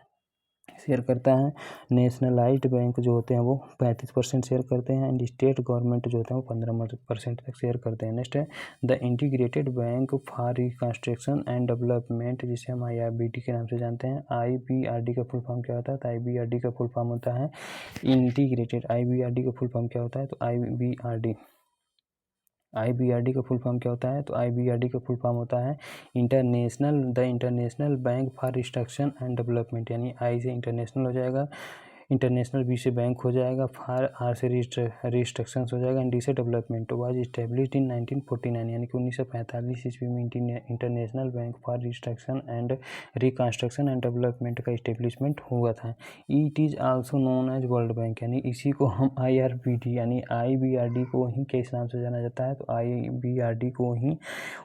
शेयर करता है, नेशनलाइज्ड बैंक जो होते हैं वो 35% शेयर करते हैं एंड स्टेट गवर्नमेंट जो होते हैं वो 15% तक शेयर करते हैं। नेक्स्ट है the integrated bank for reconstruction and development, जिसे हम IRBD के नाम से जानते हैं। IBRD का फुल फॉर्म क्या होता है, तो IBRD का फुल फॉर्म होता है इंटीग्रेटेड। IBRD का फुल फॉर्म क्या होता है, तो IBRD का फुल फॉर्म क्या होता है, तो IBRD का फुल फॉर्म होता है international bank for reconstruction and development, यानी आई से इंटरनेशनल हो जाएगा, इंटरनेशनल बी से बैंक हो जाएगा, फार आर से रिस्ट्रक्शन हो जाएगा एंड डी से डेवलपमेंट। वाज इस्टेब्लिश्ड इन 1949, यानी कि 1945 ईस्वी में international bank for restriction and reconstruction and development का इस्टेब्लिशमेंट हुआ था। It is also known as World Bank, यानी इसी को हम IRBD यानी IBRD को ही किस नाम से जाना जाता है, तो IBRD को ही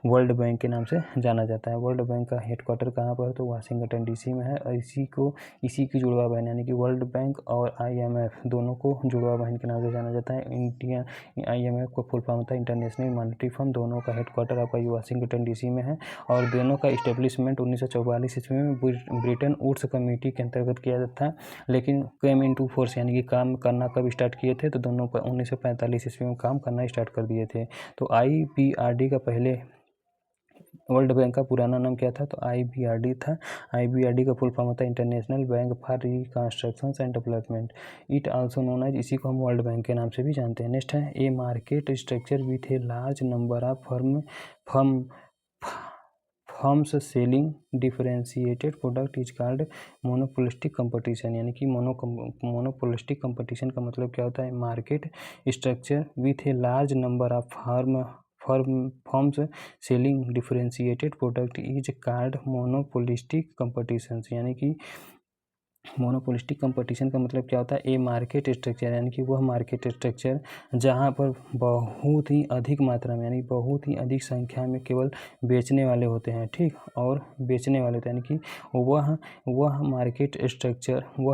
वर्ल्ड बैंक के नाम से जाना जाता है। वर्ल्ड बैंक का हेडक्वार्टर कहाँ पर है, तो वाशिंगटन DC में है, और इसी की जुड़वा बहन, यानी कि वर्ल्ड बैंक और IMF दोनों को जुड़वा बहन के नाम से जाना जाता है। इंडिया IMF को फुल फॉर्म होता है इंटरनेशनल मॉनेटरी फंड, दोनों का हेडक्वार्टर आपका वाशिंगटन DC में है, और दोनों का इस्टेब्लिशमेंट 1944 ईस्वी में ब्रिटेन वुड्स कमेटी के अंतर्गत किया जाता है, लेकिन केम इनटू फोर्स, यानी कि काम करना कब स्टार्ट किए थे, तो दोनों 1945 ईस्वी में काम करना स्टार्ट कर दिए थे। तो IBRD का पहले वर्ल्ड बैंक का पुराना नाम क्या था, तो IBRD था। IBRD का फुल फॉर्म होता है international bank for reconstruction and development. It also known as, इसी को हम वर्ल्ड बैंक के नाम से भी जानते हैं। नेक्स्ट है a market structure with a large number of firms selling differentiated product is called monopolistic competition, यानी कि मोनोपोलिस्टिक कंपटीशन का मतलब क्या होता है, market structure with a large number of firms selling differentiated product is called monopolistic competition, यानी कि monopolistic competition का मतलब क्या होता है, ए मार्केट स्ट्रक्चर, यानी कि वह मार्केट स्ट्रक्चर जहां पर बहुत ही अधिक मात्रा में, यानी बहुत ही अधिक संख्या में केवल बेचने वाले होते हैं, ठीक, और बेचने वाले होते हैं, यानी कि वह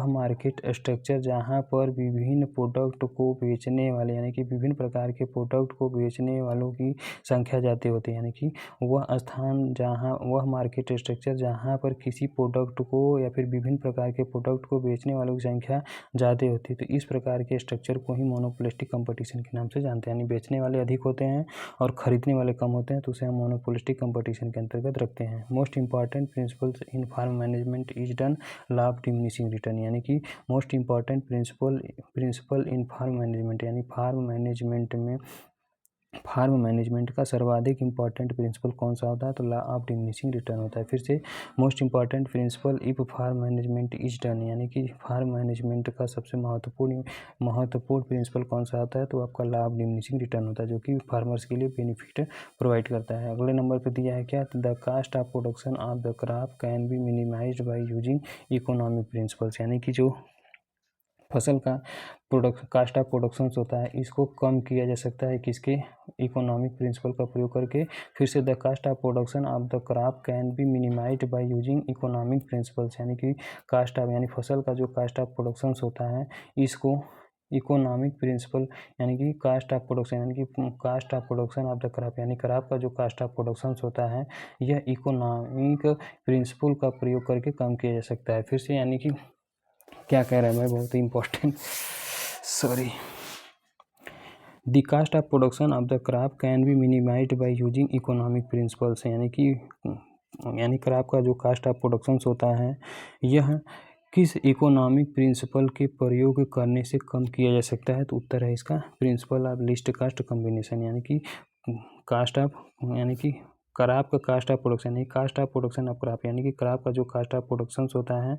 मार्केट स्ट्रक्चर जहां पर विभिन्न प्रोडक्ट को बेचने वाले, यानी कि विभिन्न प्रकार के प्रोडक्ट को बेचने वालों की संख्या ज़्यादा होती है, यानी कि वह मार्केट स्ट्रक्चर जहाँ पर किसी प्रोडक्ट को या फिर विभिन्न प्रकार के प्रोडक्ट को बेचने वालों की संख्या ज़्यादा होती है, तो इस प्रकार के स्ट्रक्चर को ही मोनोपोलिस्टिक कंपटीशन के नाम से जानते हैं, यानी बेचने वाले अधिक होते हैं और खरीदने वाले कम होते हैं, तो उसे हम मोनोपोलिस्टिक कंपटीशन के अंतर्गत रखते हैं। Most important principles in farm management is done law of diminishing return, यानी कि most important principle in farm management, यानी फार्म मैनेजमेंट का सर्वाधिक इंपॉर्टेंट प्रिंसिपल कौन सा होता है, तो लॉ ऑफ डिमिनिशिंग रिटर्न होता है। फिर से most important principle if farm management is done, यानी कि फार्म मैनेजमेंट का सबसे महत्वपूर्ण प्रिंसिपल कौन सा होता है, तो आपका लॉ ऑफ डिमिनिशिंग रिटर्न होता है, जो कि फार्मर्स के लिए बेनिफिट प्रोवाइड करता है। अगले नंबर पर दिया है क्या, the cost of production of the crop can be minimised by using economic principles, यानी कि जो फसल का कास्ट ऑफ प्रोडक्शन होता है, इसको कम किया जा सकता है किसके, इकोनॉमिक प्रिंसिपल का प्रयोग करके। फिर से the cost of production of the crop can be minimised by using economic principles, यानी कि कास्ट ऑफ यानी फसल का जो कास्ट ऑफ प्रोडक्शन होता है, इसको इकोनॉमिक प्रिंसिपल यानी कि कास्ट ऑफ प्रोडक्शन, यानी कि cost of production of the crop, यानी क्रॉप का जो कास्ट ऑफ प्रोडक्शन होता है, यह इकोनॉमिक प्रिंसिपल का प्रयोग करके कम किया जा सकता है। फिर से यानी कि क्या कह रहा है मैं, बहुत ही important sorry the cost of production of the crop can be minimised by using economic principles, यानी क्रॉप का जो कास्ट ऑफ प्रोडक्शन होता है यह किस इकोनॉमिक प्रिंसिपल के प्रयोग करने से कम किया जा सकता है। तो उत्तर है इसका principle of least cost combination, यानी कि कास्ट ऑफ यानी कि क्रॉप का कास्ट ऑफ प्रोडक्शन, यानी cost of production of crop, यानी कि क्रॉप का जो कास्ट ऑफ प्रोडक्शन होता है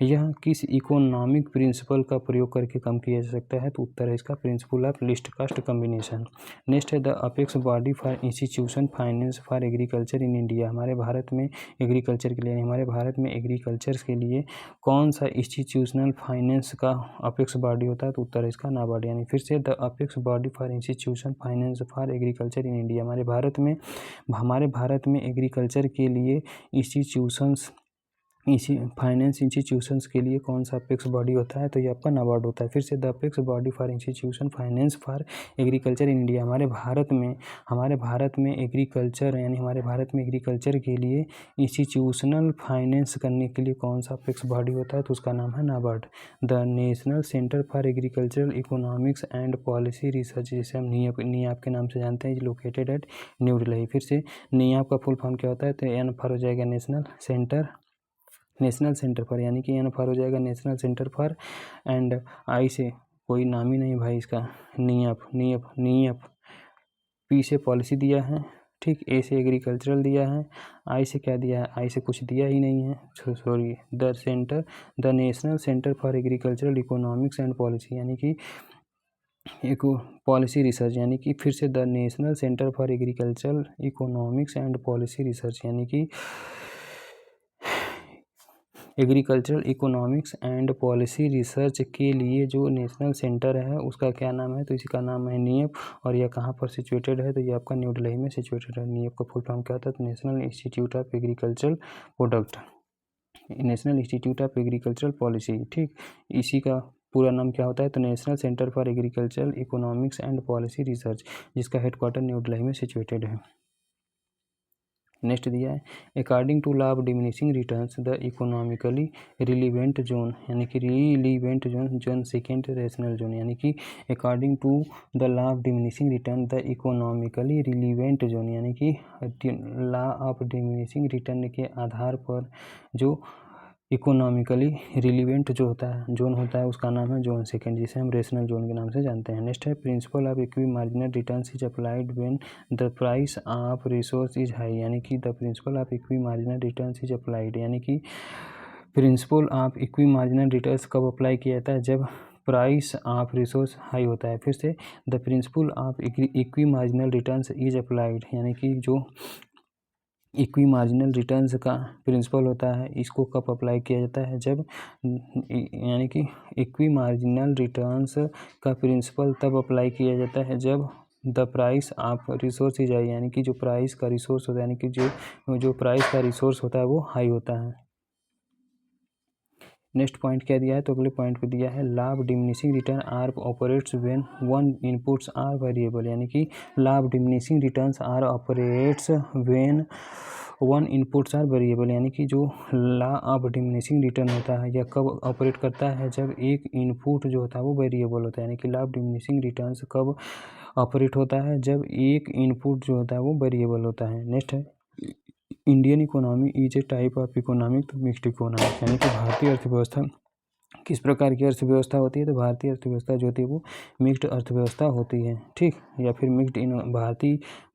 यह किस इकोनॉमिक प्रिंसिपल का प्रयोग करके कम किया जा सकता है। तो उत्तर है इसका principle of least cost combination. Next है the apex body for institution finance for agriculture in India. हमारे भारत में एग्रीकल्चर के लिए, हमारे भारत में एग्रीकल्चर के लिए कौन सा इंस्टीट्यूशनल फाइनेंस का अपेक्स बॉडी होता है। तो उत्तर है इसका नाबार्ड। यानी फिर से the apex body for institution finance for agriculture in India. हमारे भारत में एग्रीकल्चर के लिए इंस्टीट्यूशंस फाइनेंस इंस्टीट्यूशंस के लिए कौन सा अपेक्स बॉडी होता है। तो ये आपका नाबार्ड होता है। फिर से the apex body for institution finance for agriculture in India. हमारे भारत में एग्रीकल्चर, यानी हमारे भारत में एग्रीकल्चर के लिए इंस्टीट्यूशनल फाइनेंस करने के लिए कौन सा अपेक्स बॉडी होता है। तो उसका नाम है NABARD. The national centre for agricultural economics and policy research, जिसे हम नियाप के नाम से जानते हैं, लोकेटेड एट न्यू दिल्ली। फिर से नियाप का फुल फॉर्म क्या होता है। तो एन फॉर हो जाएगा नेशनल सेंटर फॉर, यानी कि एन फॉर हो जाएगा national centre for, and I से कोई नाम ही नहीं भाई इसका, नियप पी से पॉलिसी दिया है, ठीक, ए से एग्रीकल्चरल दिया है, आई से क्या दिया है, आई से कुछ दिया ही नहीं है, sorry the national centre for agricultural economics and policy, यानी कि एक पॉलिसी रिसर्च, यानी कि फिर से the national centre for agricultural economics and policy research, यानी कि agricultural economics and policy research के लिए जो नेशनल सेंटर है उसका क्या नाम है। तो इसी का नाम है नियप, और यह कहाँ पर सिचुएटेड है। तो ये आपका न्यू दिल्ली में सिचुएटेड है। नियप का फुल फॉर्म क्या होता है। तो national institute of agricultural product, national institute of agricultural policy, ठीक, इसी का पूरा नाम क्या होता है। तो national centre for agricultural economics and policy research, जिसका हेडक्वार्टर न्यू दिल्ली में सिचुएटेड है। नेक्स्ट दिया है according to law of diminishing returns the economically relevant zone, यानी कि relevant zone second rational zone, यानी कि according to the law of diminishing return the economically relevant zone, यानी कि लॉ ऑफ डिमिनिशिंग रिटर्न के आधार पर जो इकोनॉमिकली रिलीवेंट जो होता है जोन होता है उसका नाम है जोन सेकेंड, जिसे हम रेशनल जोन के नाम से जानते हैं। नेक्स्ट है principle of equi marginal returns is applied when the price of resource is high, यानी कि the principal of equi marginal returns is applied, यानी कि principle of equi marginal returns कब अप्लाई किया जाता है, जब प्राइस ऑफ रिसोर्स हाई होता है। फिर से the principal of equi marginal returns is applied, यानी कि जो इक्वी मार्जिनल रिटर्न्स का प्रिंसिपल होता है इसको कब अप्लाई किया जाता है, जब, यानी कि इक्वी मार्जिनल रिटर्न्स का प्रिंसिपल तब अप्लाई किया जाता है जब the price of resource is high, यानी कि जो प्राइस का रिसोर्स होता है, यानी कि जो प्राइस का रिसोर्स होता है वो हाई होता है। नेक्स्ट पॉइंट क्या दिया है। तो अगले पॉइंट पे दिया है law of diminishing return are operates when one inputs are variable, यानी कि law of diminishing returns are operates when one inputs are variable, यानी कि जो लॉ ऑफ डिमिनिशिंग रिटर्न होता है यह कब ऑपरेट करता है, जब एक इनपुट जो होता है वो वेरिएबल होता है, यानी कि लॉ ऑफ डिमिनिशिंग रिटर्न्स कब ऑपरेट होता है, जब एक इनपुट जो होता है वो वेरिएबल होता है। नेक्स्ट है Indian economy is a type of economic mixed economic, यानी कि भारतीय अर्थव्यवस्था किस प्रकार की अर्थव्यवस्था होती है। तो भारतीय अर्थव्यवस्था जो होती है वो मिक्स्ड अर्थव्यवस्था होती है, ठीक, या फिर मिक्स्ड इन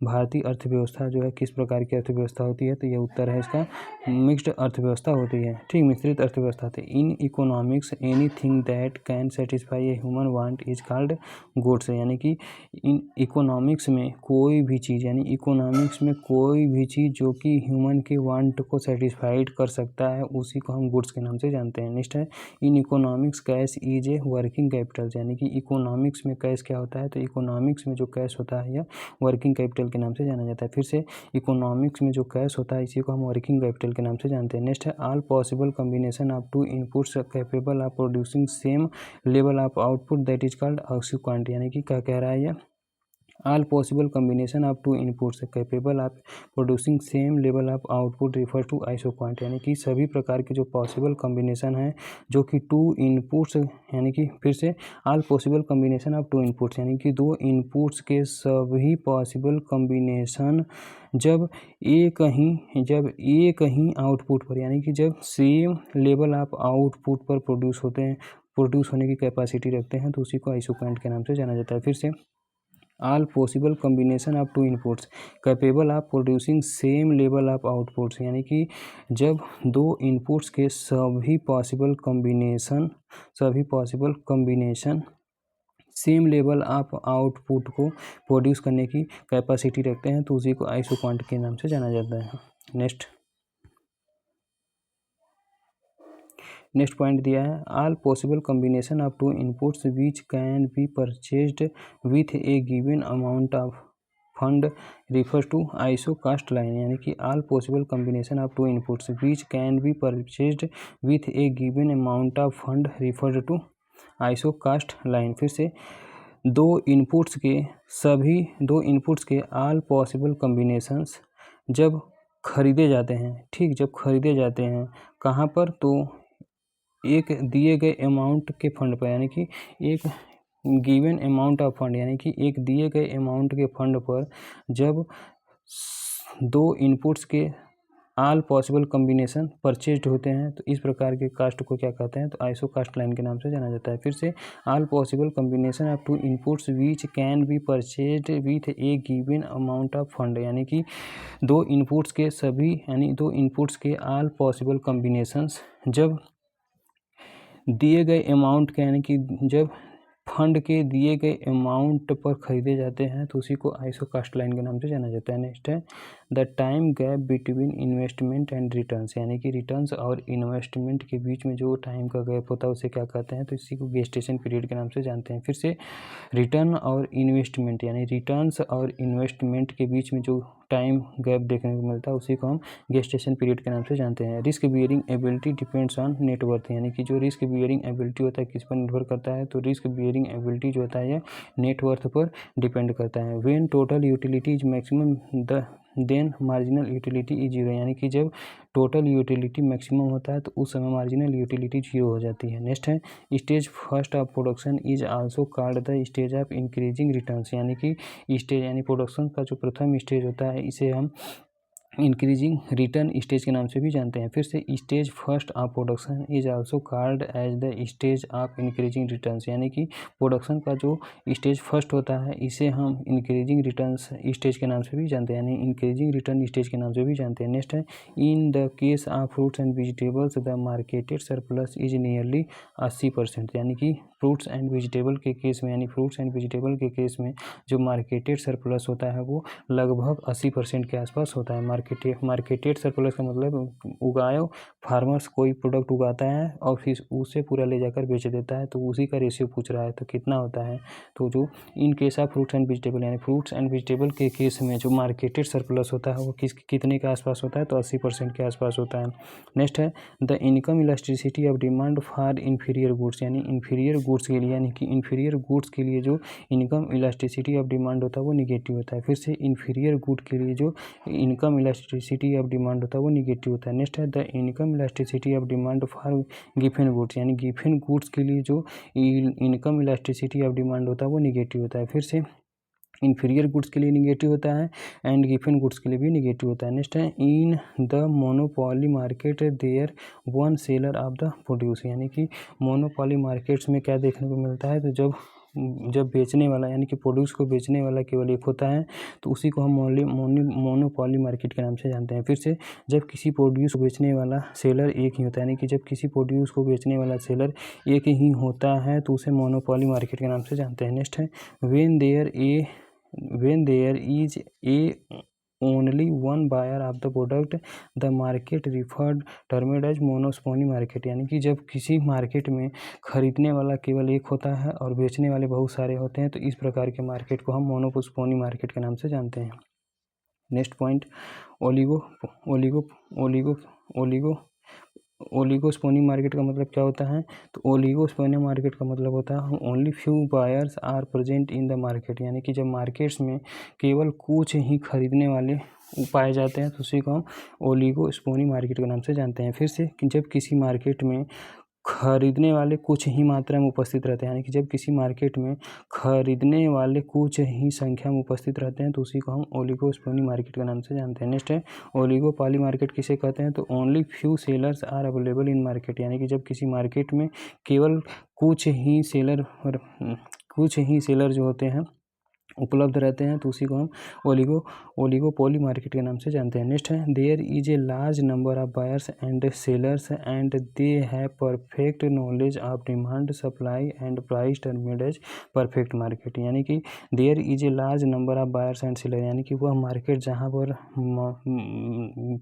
भारतीय अर्थव्यवस्था जो है किस प्रकार की अर्थव्यवस्था होती है। तो यह उत्तर है इसका मिक्स्ड अर्थव्यवस्था होती है, ठीक, मिश्रित अर्थव्यवस्था होती है। In economics anything that can satisfy a human want is called goods, यानी कि इन इकोनॉमिक्स में कोई भी चीज़, यानी इकोनॉमिक्स में कोई भी चीज़ जो कि ह्यूमन के वांट को सेटिस्फाइड कर सकता है उसी को हम गुड्स के नाम से जानते हैं। नेक्स्ट है in economics cash is a working capital, यानी कि इकोनॉमिक्स में कैश क्या होता है। तो इकोनॉमिक्स में जो कैश होता है यह वर्किंग कैपिटल के नाम से जाना जाता है। फिर से इकोनॉमिक्स में जो कैश होता है इसी को हम वर्किंग कैपिटल के नाम से जानते हैं। नेक्स्ट है all possible combination of two inputs capable of producing same level of output that is called isoquant, यानी कि क्या कह रहा है यह All possible combination of two inputs capable of producing same level of output refers to ISO point। यानी कि सभी प्रकार के जो पॉसिबल कॉम्बिनेशन हैं जो कि टू इनपुट्स यानी कि फिर से all possible combination of two inputs यानी कि दो इनपुट्स के सभी पॉसिबल कॉम्बिनेशन जब एक ही आउटपुट पर यानी कि जब सेम लेवल ऑफ आउटपुट पर प्रोड्यूस होने की कैपेसिटी रखते हैं तो उसी को आइसो पॉइंट के नाम से जाना जाता है। फिर से all possible combination of two inputs capable of producing same level of outputs यानी कि जब दो इनपुट्स के सभी possible combination same level of output को प्रोड्यूस करने की कैपेसिटी रखते हैं तो उसी को आइसो पॉइंट के नाम से जाना जाता है। नेक्स्ट पॉइंट दिया है all possible combination of two inputs which can be purchased with a given amount of fund refers to iso cost line यानी कि all possible combination of two inputs which can be purchased with a given amount of fund refers to iso cost line. फिर से दो inputs के all possible combinations जब खरीदे जाते हैं कहाँ पर, तो एक दिए गए अमाउंट के फंड पर यानी कि एक गिवन अमाउंट ऑफ फंड यानी कि एक दिए गए अमाउंट के फंड पर जब दो इनपुट्स के ऑल पॉसिबल कॉम्बिनेशन परचेज्ड होते हैं तो इस प्रकार के कास्ट को क्या कहते हैं, तो आइसो कास्ट लाइन के नाम से जाना जाता है। फिर से all possible combination of two inputs which can be purchased with a given amount of fund यानी कि दो इनपुट्स के ऑल पॉसिबल कॉम्बिनेशंस जब दिए गए अमाउंट के यानी कि जब फंड के दिए गए अमाउंट पर खरीदे जाते हैं तो उसी को आइसो कास्ट लाइन के नाम से जाना जाता है। नेक्स्ट है the time gap between investment and returns यानी कि रिटर्न्स और इन्वेस्टमेंट के बीच में जो टाइम का गैप होता है उसे क्या कहते हैं, तो इसी को गेस्टेशन पीरियड के नाम से जानते हैं। फिर से रिटर्न और इन्वेस्टमेंट यानी रिटर्न्स और इन्वेस्टमेंट के बीच में जो टाइम गैप देखने को मिलता है उसी को हम गेस्टेशन पीरियड के नाम से जानते हैं। Risk bearing ability depends on net worth यानी कि जो रिस्क बियरिंग एबिलिटी होता है किस पर निर्भर करता है, तो रिस्क बियरिंग एबिलिटी जो होता है यह नेटवर्थ पर डिपेंड करता है। When total utility is maximum then marginal utility is zero यानी कि जब टोटल यूटिलिटी मैक्सिमम होता है तो उस समय मार्जिनल यूटिलिटी जीरो हो जाती है। नेक्स्ट है stage first of production is also called the stage of increasing returns यानी कि स्टेज यानी प्रोडक्शन का जो प्रथम स्टेज होता है इसे हम इंक्रीजिंग रिटर्न स्टेज के नाम से भी जानते हैं। फिर से stage first of production is also called as the stage of increasing returns यानी कि प्रोडक्शन का जो स्टेज फर्स्ट होता है इसे हम इंक्रीजिंग रिटर्न्स स्टेज के नाम से भी जानते हैं यानी इंक्रीजिंग रिटर्न स्टेज के नाम से भी जानते हैं। नेक्स्ट है in the case of fruits and vegetables the marketed surplus is nearly 80% यानी कि फ्रूट्स एंड वेजिटेबल के केस में यानी फ्रूट्स एंड वेजिटेबल के केस में जो मार्केटेड सरप्लस होता है वो लगभग 80% के आसपास होता है। मार्केटेड सरप्लस का मतलब उगायो फार्मर्स कोई प्रोडक्ट उगाता है और फिर उसे पूरा ले जाकर बेच देता है तो उसी का रेशियो पूछ रहा है तो कितना होता है, तो जो in case of fruits and vegetable यानी फ्रूट्स एंड वेजिटेबल के केस में जो मार्केटेड सरप्लस होता है वो कितने के आसपास होता है, तो 80% के आसपास होता है। नेक्स्ट है the income elasticity of demand for inferior goods यानी इन्फीरियर गुड्स के लिए यानी कि इन्फीरियर गुड्स के लिए जो इनकम इलास्टिसिटी ऑफ डिमांड होता है वो निगेटिव होता है। फिर से इन्फीरियर गुड के लिए जो इनकम इलास्टिसिटी ऑफ डिमांड होता है वो निगेटिव होता है। नेक्स्ट है the income elasticity of demand for Giffen goods यानी गिफन गुड्स के लिए जो इनकम इलास्टिसिटी ऑफ डिमांड होता है वो निगेटिव होता है। फिर से इन्फीरियर गुड्स के लिए निगेटिव होता है एंड गिफन गुड्स के लिए भी निगेटिव होता है। नेक्स्ट है in the monopoly market there one seller of the produce यानी कि मोनोपोली मार्केट्स में क्या देखने को मिलता है, तो जब बेचने वाला यानी कि प्रोड्यूस को बेचने वाला केवल एक होता है तो उसी को हम मोनोपोली मार्केट के नाम से जानते हैं। फिर से जब किसी प्रोड्यूस को बेचने वाला सेलर एक ही होता है यानी कि जब किसी प्रोड्यूस को बेचने वाला सेलर एक ही होता है तो उसे मोनोपोली मार्केट के नाम से जानते हैं। नेक्स्ट है when there is a only one buyer of the product the market referred termed as monopoly market यानी कि जब किसी मार्केट में खरीदने वाला केवल एक होता है और बेचने वाले बहुत सारे होते हैं तो इस प्रकार के मार्केट को हम मोनोपोली मार्केट के नाम से जानते हैं। नेक्स्ट पॉइंट ओलिगोस्पोनी मार्केट का मतलब क्या होता है? तो ओलिगोस्पोनी मार्केट का मतलब होता है only few buyers are present in the market, यानी कि जब मार्केट्स में केवल कुछ ही खरीदने वाले पाए जाते हैं तो उसी को हम ओलिगोस्पोनी मार्केट के नाम से जानते हैं। फिर से जब किसी मार्केट में खरीदने वाले कुछ ही मात्रा में उपस्थित रहते हैं, यानी कि जब किसी मार्केट में खरीदने वाले कुछ ही संख्या में उपस्थित रहते हैं तो उसी को हम ओलिगोस्पोनी मार्केट के नाम से जानते हैं। नेक्स्ट है ओलिगोपॉली मार्केट किसे कहते हैं? तो only few sellers are available in market, यानी कि जब किसी मार्केट में केवल कुछ ही सेलर जो होते हैं उपलब्ध रहते हैं तो उसी को हम ओलिगोपोली मार्केट के नाम से जानते हैं। नेक्स्ट है there is a large number of buyers and sellers and they have perfect knowledge of demand supply and price terminate as perfect market, यानी कि there is a large number of buyers and seller, यानी कि वह market जहाँ पर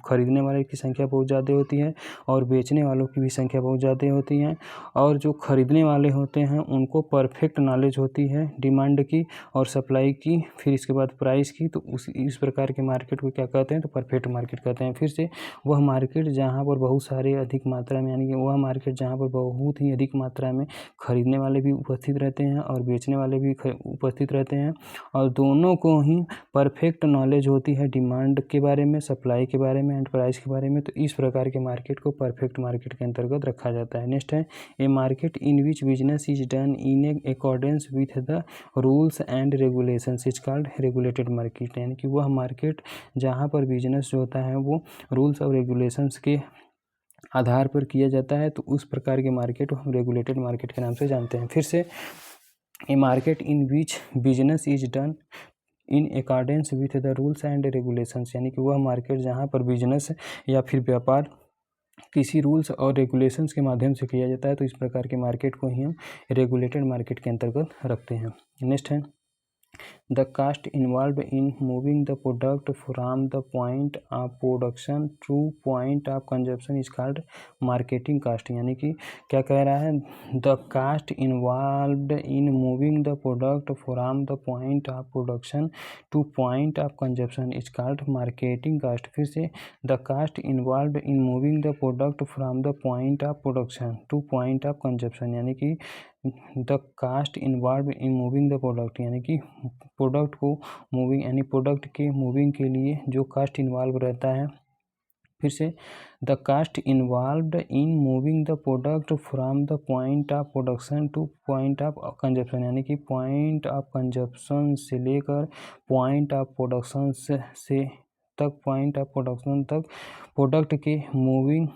खरीदने वाले की संख्या बहुत ज़्यादा होती है और बेचने वालों की भी संख्या बहुत ज़्यादा होती है, और जो खरीदने वाले होते हैं उनको परफेक्ट नॉलेज होती है डिमांड की और सप्लाई की, फिर इसके बाद प्राइस की, तो इस प्रकार के मार्केट को क्या कहते हैं? तो परफेक्ट मार्केट कहते हैं। फिर से वह मार्केट जहाँ पर बहुत सारे अधिक मात्रा में, यानी कि वह मार्केट जहाँ पर बहुत ही अधिक मात्रा में खरीदने वाले भी उपस्थित रहते हैं और बेचने वाले भी उपस्थित रहते हैं और दोनों को ही परफेक्ट नॉलेज होती है डिमांड के बारे में, सप्लाई के बारे में एंड प्राइस के बारे में, तो इस प्रकार के मार्केट को परफेक्ट मार्केट के अंतर्गत रखा जाता है। नेक्स्ट है a market in which business is done in accordance with the rules and regulation is called regulated market, यानी कि वह मार्केट जहाँ पर बिजनेस जो होता है वो रूल्स और रेगुलेशंस के आधार पर किया जाता है तो उस प्रकार के मार्केट को हम रेगुलेटेड मार्केट के नाम से जानते हैं। फिर से a market in which business is done in accordance with the rules and regulations, यानी कि वह मार्केट जहाँ पर बिजनेस या फिर व्यापार किसी रूल्स और रेगुलेशंस के माध्यम से किया जाता है तो इस प्रकार के मार्केट को ही हम रेगुलेटेड मार्केट के अंतर्गत रखते हैं। नेक्स्ट है the cost involved in moving the product from the point of production to point of consumption is called marketing cost, यानी कि क्या कह रहा है? the cost involved in moving the product from the point of production to point of consumption is called marketing cost। फिर से the cost involved in moving the product from the point of production to point of consumption, यानी कि the cost involve in moving the product, यानी कि product को moving, यानी product के moving के लिए जो कास्ट इन्वॉल्व रहता है। फिर से the cost involved in moving the product from the point of production to point of consumption, यानी कि पॉइंट ऑफ कंजप्शन से लेकर पॉइंट ऑफ प्रोडक्शन से तक, पॉइंट ऑफ प्रोडक्शन तक प्रोडक्ट के मूविंग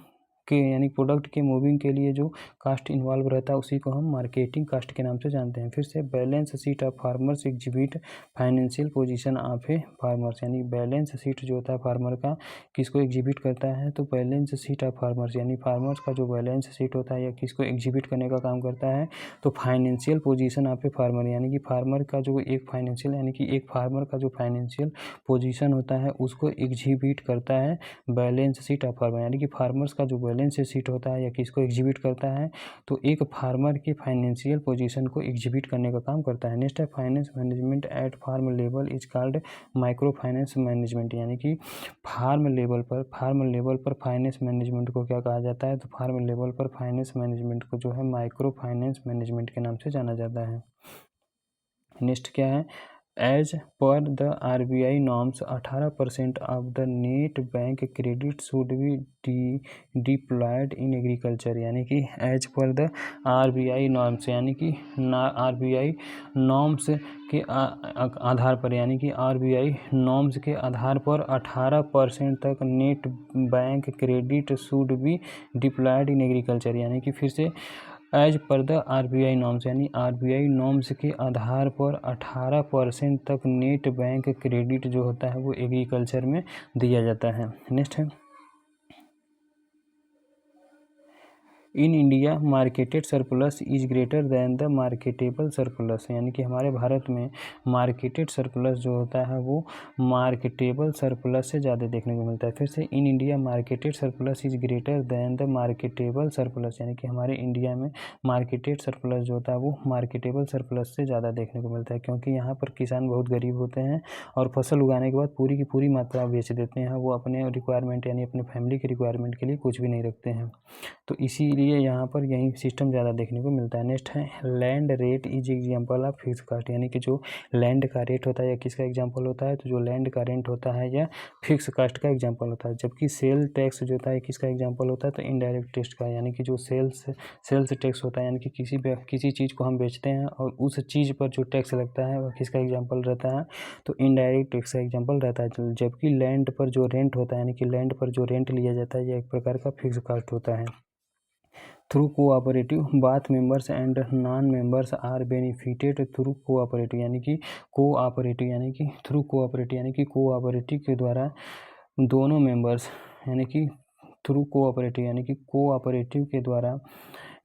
के, यानी प्रोडक्ट के मूविंग के लिए जो कास्ट इन्वॉल्व रहता है उसी को हम मार्केटिंग कास्ट के नाम से जानते हैं। फिर से balance sheet of farmers exhibit financial position of A farmers, यानी बैलेंस शीट जो होता है फार्मर का किसको एग्जिबिट करता है? तो बैलेंस शीट ऑफ फार्मर्स, यानी फार्मर्स का जो बैलेंस शीट होता है या किसको एग्जिबिट करने का काम करता है? तो financial position of a farmer, यानी कि फार्मर का जो एक फाइनेंशियल, यानी कि एक फार्मर का जो फाइनेंशियल पोजीशन होता है उसको एग्जिबिट करता है बैलेंस शीट ऑफ फार्मर, यानी कि फार्मर्स का जो बैलेंस शीट होता है या किसको एग्जिबिट करता है? तो एक फार्मर के फाइनेंशियल पोजीशन को एग्जिबिट करने का काम करता है। नेक्स्ट है finance management at farm level is called micro finance management, यानी कि फार्म लेवल पर फाइनेंस मैनेजमेंट को क्या कहा जाता है? तो फार्म लेवल पर फाइनेंस मैनेजमेंट को जो है माइक्रो फाइनेंस मैनेजमेंट के नाम से जाना जाता है। नेक्स्ट क्या है? As per the RBI norms 18% of the net bank credit should be deployed in agriculture, यानी कि as per the RBI norms, यानी कि RBI नॉर्म्स के आधार पर, यानी कि RBI नॉर्म्स के आधार पर 18% तक net bank credit should be deployed in agriculture, यानी कि फिर से as per the RBI norms, यानी RBI नॉर्म्स के आधार पर 18% तक नेट बैंक क्रेडिट जो होता है वो एग्रीकल्चर में दिया जाता है। नेक्स्ट है in India marketed surplus is greater than the marketable surplus, यानी कि हमारे भारत में मार्केटेड सरप्लस जो होता है वो मार्केटेबल सरप्लस से ज़्यादा देखने को मिलता है। फिर से in India marketed surplus is greater than the marketable surplus, यानी कि हमारे इंडिया में मार्केटेड सरप्लस जो होता है वो मार्केटेबल सरप्लस से ज़्यादा देखने को मिलता है, क्योंकि यहाँ पर किसान बहुत गरीब होते हैं और फसल उगाने के बाद पूरी की पूरी मात्रा बेच देते हैं, वो अपने रिक्वायरमेंट यानी अपने फैमिली के रिक्वायरमेंट के लिए कुछ भी नहीं रखते हैं, तो इसीलिए यहाँ पर यही सिस्टम ज़्यादा देखने को मिलता है। नेक्स्ट है land rate is example of fix cost, यानी कि जो लैंड का रेट होता है या किसका एग्जाम्पल होता है, तो जो लैंड का रेंट होता है या फिक्स कास्ट का एग्जाम्पल होता है। जबकि सेल टैक्स जो होता है किसका एग्जाम्पल होता है, तो इनडायरेक्ट टैक्स का, यानी कि जो सेल्स टैक्स होता है, यानी कि किसी चीज़ को हम बेचते हैं और उस चीज़ पर जो टैक्स लगता है वह किसका एग्जाम्पल रहता है, तो इनडायरेक्ट टैक्स का एग्जाम्पल रहता है। जबकि लैंड पर जो रेंट होता है, यानी कि लैंड पर जो रेंट लिया जाता है, यह एक प्रकार का फिक्स कास्ट होता है। Through cooperative both members and non members are benefited through cooperative, यानी कि कोऑपरेटिव यानी कि थ्रू कोऑपरेटिव यानी कि कोऑपरेटिव के द्वारा दोनों मेंबर्स, यानी कि थ्रू कोऑपरेटिव यानी कि कोऑपरेटिव के द्वारा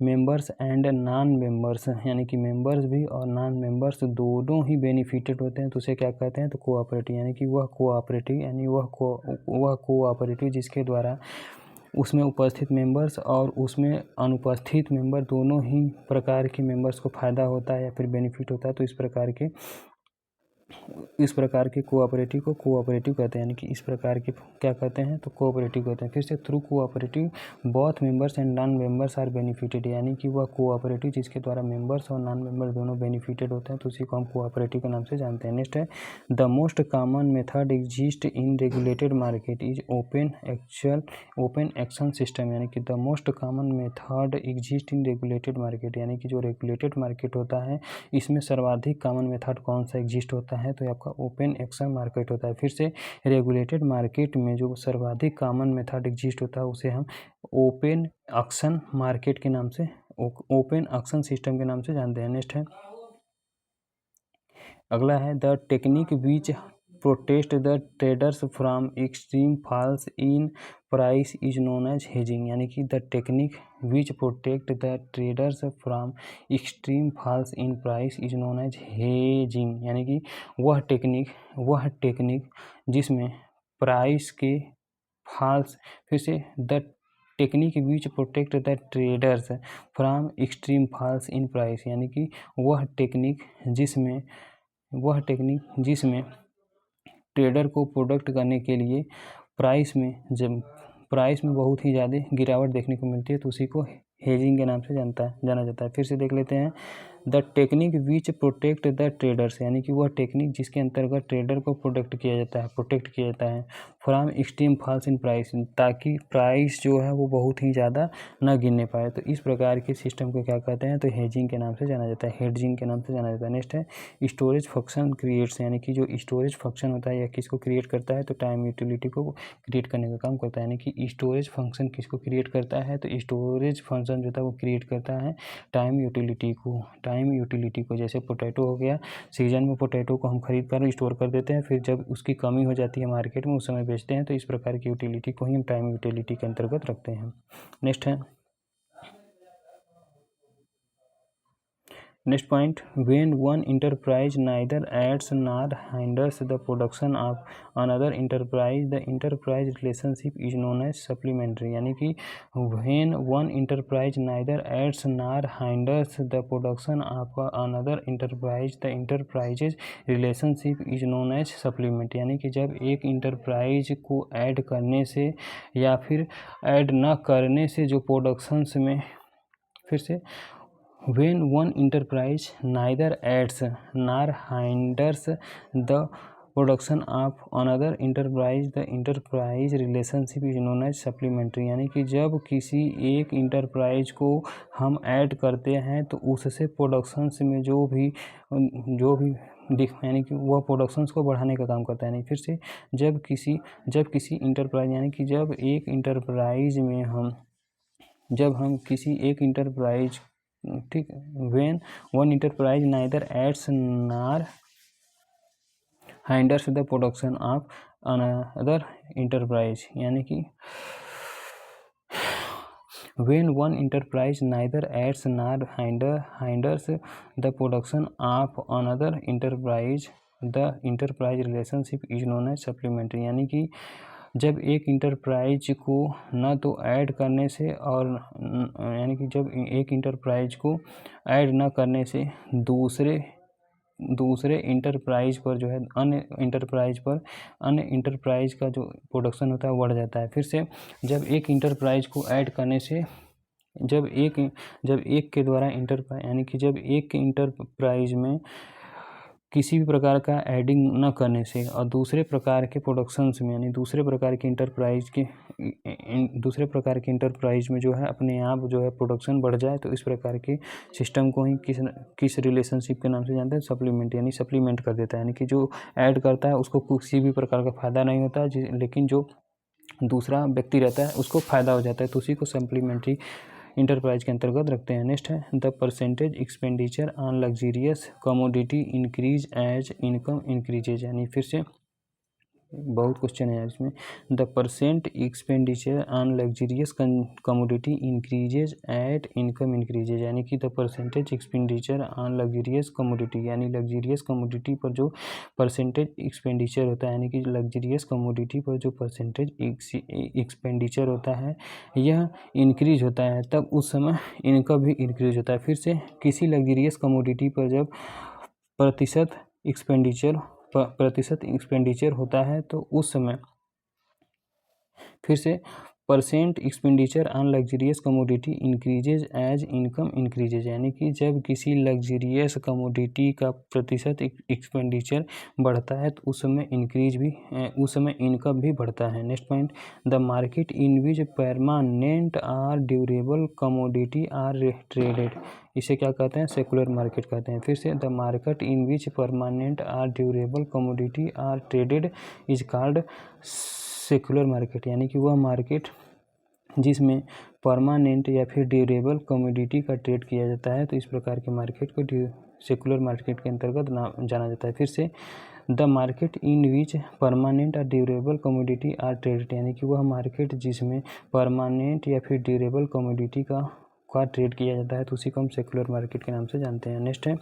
मेंबर्स एंड नॉन मेंबर्स, यानी कि मेंबर्स भी और नॉन मेंबर्स दोनों ही बेनिफिटेड होते हैं, तो उसे क्या कहते हैं, तो कोऑपरेटिव, यानी कि वह कोऑपरेटिव यानी वह कोऑपरेटिव जिसके द्वारा उसमें उपस्थित मेंबर्स और उसमें अनुपस्थित मेंबर दोनों ही प्रकार के मेंबर्स को फ़ायदा होता है या फिर बेनिफिट होता है, तो इस प्रकार के कोऑपरेटिव को कोऑपरेटिव कहते हैं, यानी कि इस प्रकार के क्या कहते हैं, तो कोऑपरेटिव कहते हैं। फिर से through cooperative both members and non members are benefited, यानी कि वह कोऑपरेटिव जिसके द्वारा मेंबर्स और नॉन मेंबर दोनों बेनिफिटेड होते हैं, तो उसी को हम कोऑपरेटिव के नाम से जानते हैं। नेक्स्ट है the most common method exist in regulated market is open action system, यानी कि the most common method exist in regulated market, यानी कि जो रेगुलेटेड मार्केट होता है इसमें सर्वाधिक कॉमन मेथड कौन सा एग्जिस्ट होता है, तो आपका ओपन एक्शन मार्केट होता है। फिर से रेगुलेटेड मार्केट में जो सर्वाधिक कॉमन मेथड एग्जिस्ट होता है उसे हम ओपन एक्शन मार्केट के नाम से ओपन एक्शन सिस्टम के नाम से जानते हैं। नेक्स्ट है अगला है the technique which protest the traders from extreme falls in price is known as hedging, यानी कि the technique which protect the traders from extreme falls in price is known as hedging, यानी कि वह technique जिसमें price के false, फिर से the technique which protect the traders from extreme falls in price, यानी कि वह टेक्निक जिसमें ट्रेडर को प्रोडक्ट करने के लिए प्राइस में बहुत ही ज़्यादा गिरावट देखने को मिलती है, तो उसी को हेजिंग के नाम से जाना जाता है। फिर से देख लेते हैं the technique which protect the traders, यानी कि वह टेक्निक जिसके अंतर्गत ट्रेडर को प्रोटेक्ट किया जाता है from extreme falls in price, ताकि प्राइस जो है वो बहुत ही ज़्यादा न गिरने पाए, तो इस प्रकार के सिस्टम को क्या कहते हैं, तो हेजिंग के नाम से जाना जाता है, हेजिंग के नाम से जाना जाता है। नेक्स्ट है स्टोरेज फंक्शन क्रिएट्स, यानी कि जो स्टोरेज फंक्शन होता है या किसको क्रिएट करता है, तो टाइम यूटिलिटी को क्रिएट करने का काम करता है, यानी कि स्टोरेज फंक्शन किसको क्रिएट करता है, तो स्टोरेज फंक्शन जो था वो क्रिएट करता है टाइम यूटिलिटी को। जैसे पोटैटो हो गया, सीजन में पोटैटो को हम खरीद कर स्टोर कर देते हैं, फिर जब उसकी कमी हो जाती है मार्केट में उस समय बेचते हैं, तो इस प्रकार की यूटिलिटी को ही हम टाइम यूटिलिटी के अंतर्गत रखते हैं। Next point when one enterprise neither aids nor hinders the production of another enterprise the enterprise relationship is known as supplementary, यानी कि when one enterprise neither aids nor hinders the production of another enterprise the enterprises relationship is known as supplement, यानी कि जब एक enterprise को add करने से या फिर ऐड न करने से जो प्रोडक्शंस में, फिर से when one enterprise neither adds nor hinders the production of another enterprise the enterprise relationship is known as supplementary, यानी कि जब किसी एक इंटरप्राइज को हम ऐड करते हैं तो उससे प्रोडक्शंस में जो भी यानी कि वह प्रोडक्शंस को बढ़ाने का काम करता है। नहीं, फिर से जब किसी इंटरप्राइज, यानी कि जब एक इंटरप्राइज में हम किसी एक इंटरप्राइज, ठीक, when one enterprise neither aids nor hinders the production of another enterprise, यानी कि when one enterprise neither aids nor hinders the production of another enterprise the enterprise relationship is known as supplementary. यानी कि जब एक enterprise को न तो add करने से और यानी कि जब एक इंटरप्राइज को ऐड न करने से दूसरे इंटरप्राइज पर जो है अन्य इंटरप्राइज का जो प्रोडक्शन होता है बढ़ जाता है। फिर से जब एक इंटरप्राइज को ऐड करने से जब एक के द्वारा यानी कि जब एक के इंटरप्राइज में किसी भी प्रकार का एडिंग न करने से और दूसरे प्रकार के प्रोडक्शंस में यानी दूसरे प्रकार के इंटरप्राइज में जो है अपने आप जो है प्रोडक्शन बढ़ जाए, तो इस प्रकार के सिस्टम को ही किस रिलेशनशिप के नाम से जानते हैं? सप्लीमेंट, यानी सप्लीमेंट कर देता है। यानी कि जो ऐड करता है उसको किसी भी प्रकार का फ़ायदा नहीं होता है, लेकिन जो दूसरा व्यक्ति रहता है उसको फ़ायदा हो जाता है, तो उसी को सप्लीमेंट्री इंटरप्राइज के अंतर्गत रखते हैं। नेक्स्ट है the percentage expenditure on luxurious commodity increase as income increases. यानी फिर से बहुत क्वेश्चन है इसमें। The percent expenditure on luxurious commodity increases at income increases. यानी कि the percentage expenditure on luxurious commodity, यानी लग्जीरियस कमोडिटी पर जो परसेंटेज एक्सपेंडिचर होता है, यानी कि लग्जीरियस कमोडिटी पर जो परसेंटेज एक्सपेंडिचर होता है यह इंक्रीज होता है, तब उस समय इनकम भी इंक्रीज होता है। फिर से किसी लग्जीरियस कमोडिटी पर जब प्रतिशत एक्सपेंडिचर होता है तो उस समय फिर से percent expenditure on luxurious commodity increases as income increases. यानी कि जब किसी लग्जरियस कमोडिटी का प्रतिशत एक्सपेंडिचर बढ़ता है तो उस समय इनकम भी बढ़ता है। Next point, the market in which permanent or durable commodity are traded. इसे क्या कहते हैं? सेकुलर मार्केट कहते हैं। फिर से the market in which permanent or durable commodity are traded is called secular market. यानी कि वह मार्केट जिसमें परमानेंट या फिर ड्यूरेबल कमोडिटी का ट्रेड किया जाता है, तो इस प्रकार के मार्केट को सेकुलर मार्केट के अंतर्गत जाना जाता है। फिर से the market in which permanent और ड्यूरेबल कमोडिटी आर ट्रेडेड। यानी कि वह मार्केट जिसमें परमानेंट या फिर ड्यूरेबल कमोडिटी का ट्रेड किया जाता है, तो उसी को हम सेकुलर मार्केट के नाम से जानते हैं। नेक्स्ट है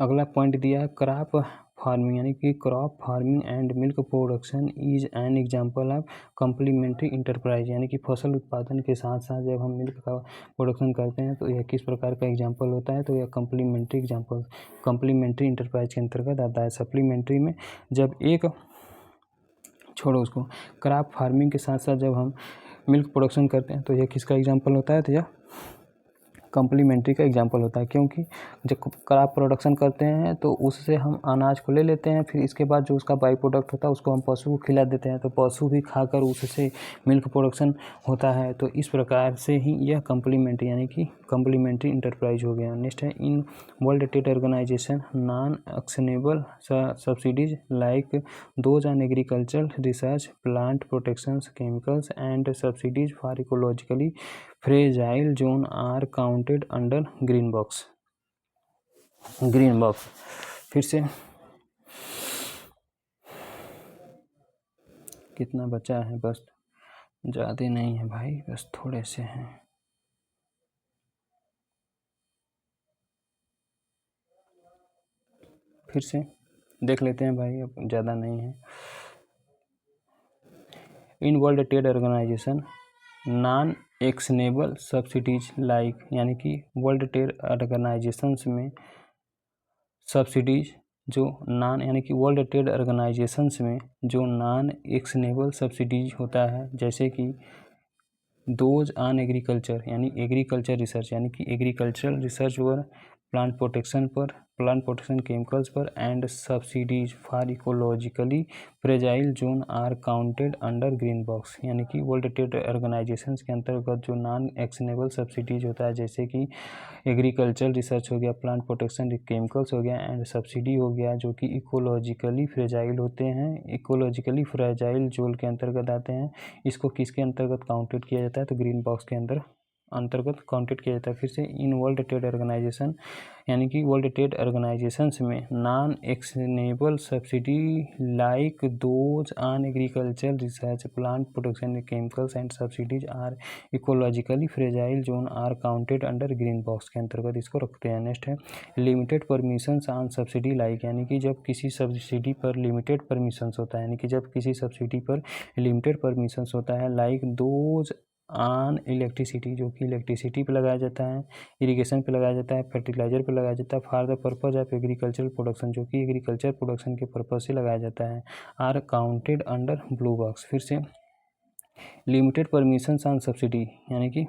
अगला पॉइंट दिया है क्रॉप फार्मिंग। यानी कि crop farming and milk production is an example of complementary enterprise. यानी कि फसल उत्पादन के साथ साथ जब हम मिल्क का प्रोडक्शन करते हैं तो यह किस प्रकार का एग्जांपल होता है? तो यह कम्प्लीमेंट्री इंटरप्राइज के अंतर्गत आता है। सप्लीमेंट्री में जब क्रॉप फार्मिंग के साथ साथ जब हम मिल्क प्रोडक्शन करते हैं तो यह किसका एग्जाम्पल होता है? तो यह कम्प्लीमेंट्री का एग्जाम्पल होता है, क्योंकि जब क्रॉप प्रोडक्शन करते हैं तो उससे हम अनाज को ले लेते हैं, फिर इसके बाद जो उसका बाई प्रोडक्ट होता है उसको हम पशु को खिला देते हैं, तो पशु भी खाकर उससे मिल्क प्रोडक्शन होता है। तो इस प्रकार से ही यह कम्प्लीमेंट्री यानी कि कम्प्लीमेंट्री इंटरप्राइज हो गया। नेक्स्ट है in world trade organization non actionable subsidies like those on agriculture research plant protection chemicals and subsidies for ecologically fragile zone are counted under green box. फिर से कितना बचा है? बस ज़्यादा नहीं है भाई, बस थोड़े से हैं। फिर से देख लेते हैं भाई, अब ज़्यादा नहीं है। In world trade organization non actionable subsidies like, यानी कि वर्ल्ड ट्रेड ऑर्गेनाइजेशंस में सब्सिडीज जो यानी कि वर्ल्ड ट्रेड ऑर्गेनाइजेशंस में जो नॉन एक्शनेबल सब्सिडीज होता है, जैसे कि दोज ऑन एग्रीकल्चर यानी एग्रीकल्चर रिसर्च, यानी कि एग्रीकल्चरल रिसर्च पर, प्लांट प्रोटेक्शन केमिकल्स पर and subsidies for ecologically fragile zone are counted under green box. यानी कि वर्ल्ड ट्रेड ऑर्गेनाइजेशन के अंतर्गत जो नॉन एक्शनेबल सब्सिडीज होता है, जैसे कि एग्रीकल्चर रिसर्च हो गया, प्लांट प्रोटेक्शन केमिकल्स हो गया एंड सब्सिडी हो गया, जो कि इकोलॉजिकली फ्रेजाइल होते हैं, इकोलॉजिकली फ्रेजाइल जोन के अंतर्गत आते हैं। इसको किसके अंतर्गत काउंटेड किया जाता है? तो ग्रीन बॉक्स के अंदर अंतर्गत काउंटेड किया जाता है। फिर से इन वर्ल्ड ट्रेड ऑर्गेनाइजेशन यानी कि वर्ल्ड ट्रेड ऑर्गेनाइजेशंस में non actionable subsidy like those on agriculture research plant production chemicals and subsidies are ecologically fragile zone are counted under green box के अंतर्गत इसको रखते हैं। नेक्स्ट है limited permissions on subsidy like यानी कि जब किसी सब्सिडी पर लिमिटेड परमिशंस होता है यानी कि जब किसी सब्सिडी पर लिमिटेड परमिशंस होता है लाइक दोज ऑन इलेक्ट्रिसिटी जो कि इलेक्ट्रिसिटी पे लगाया जाता है, इरिगेशन पे लगाया जाता है, फर्टिलाइजर पे लगाया जाता है, for the purpose of agricultural production जो कि एग्रीकल्चर प्रोडक्शन के पर्पज से लगाया जाता है, are counted under blue box. फिर से लिमिटेड परमिशंस ऑन सब्सिडी यानी कि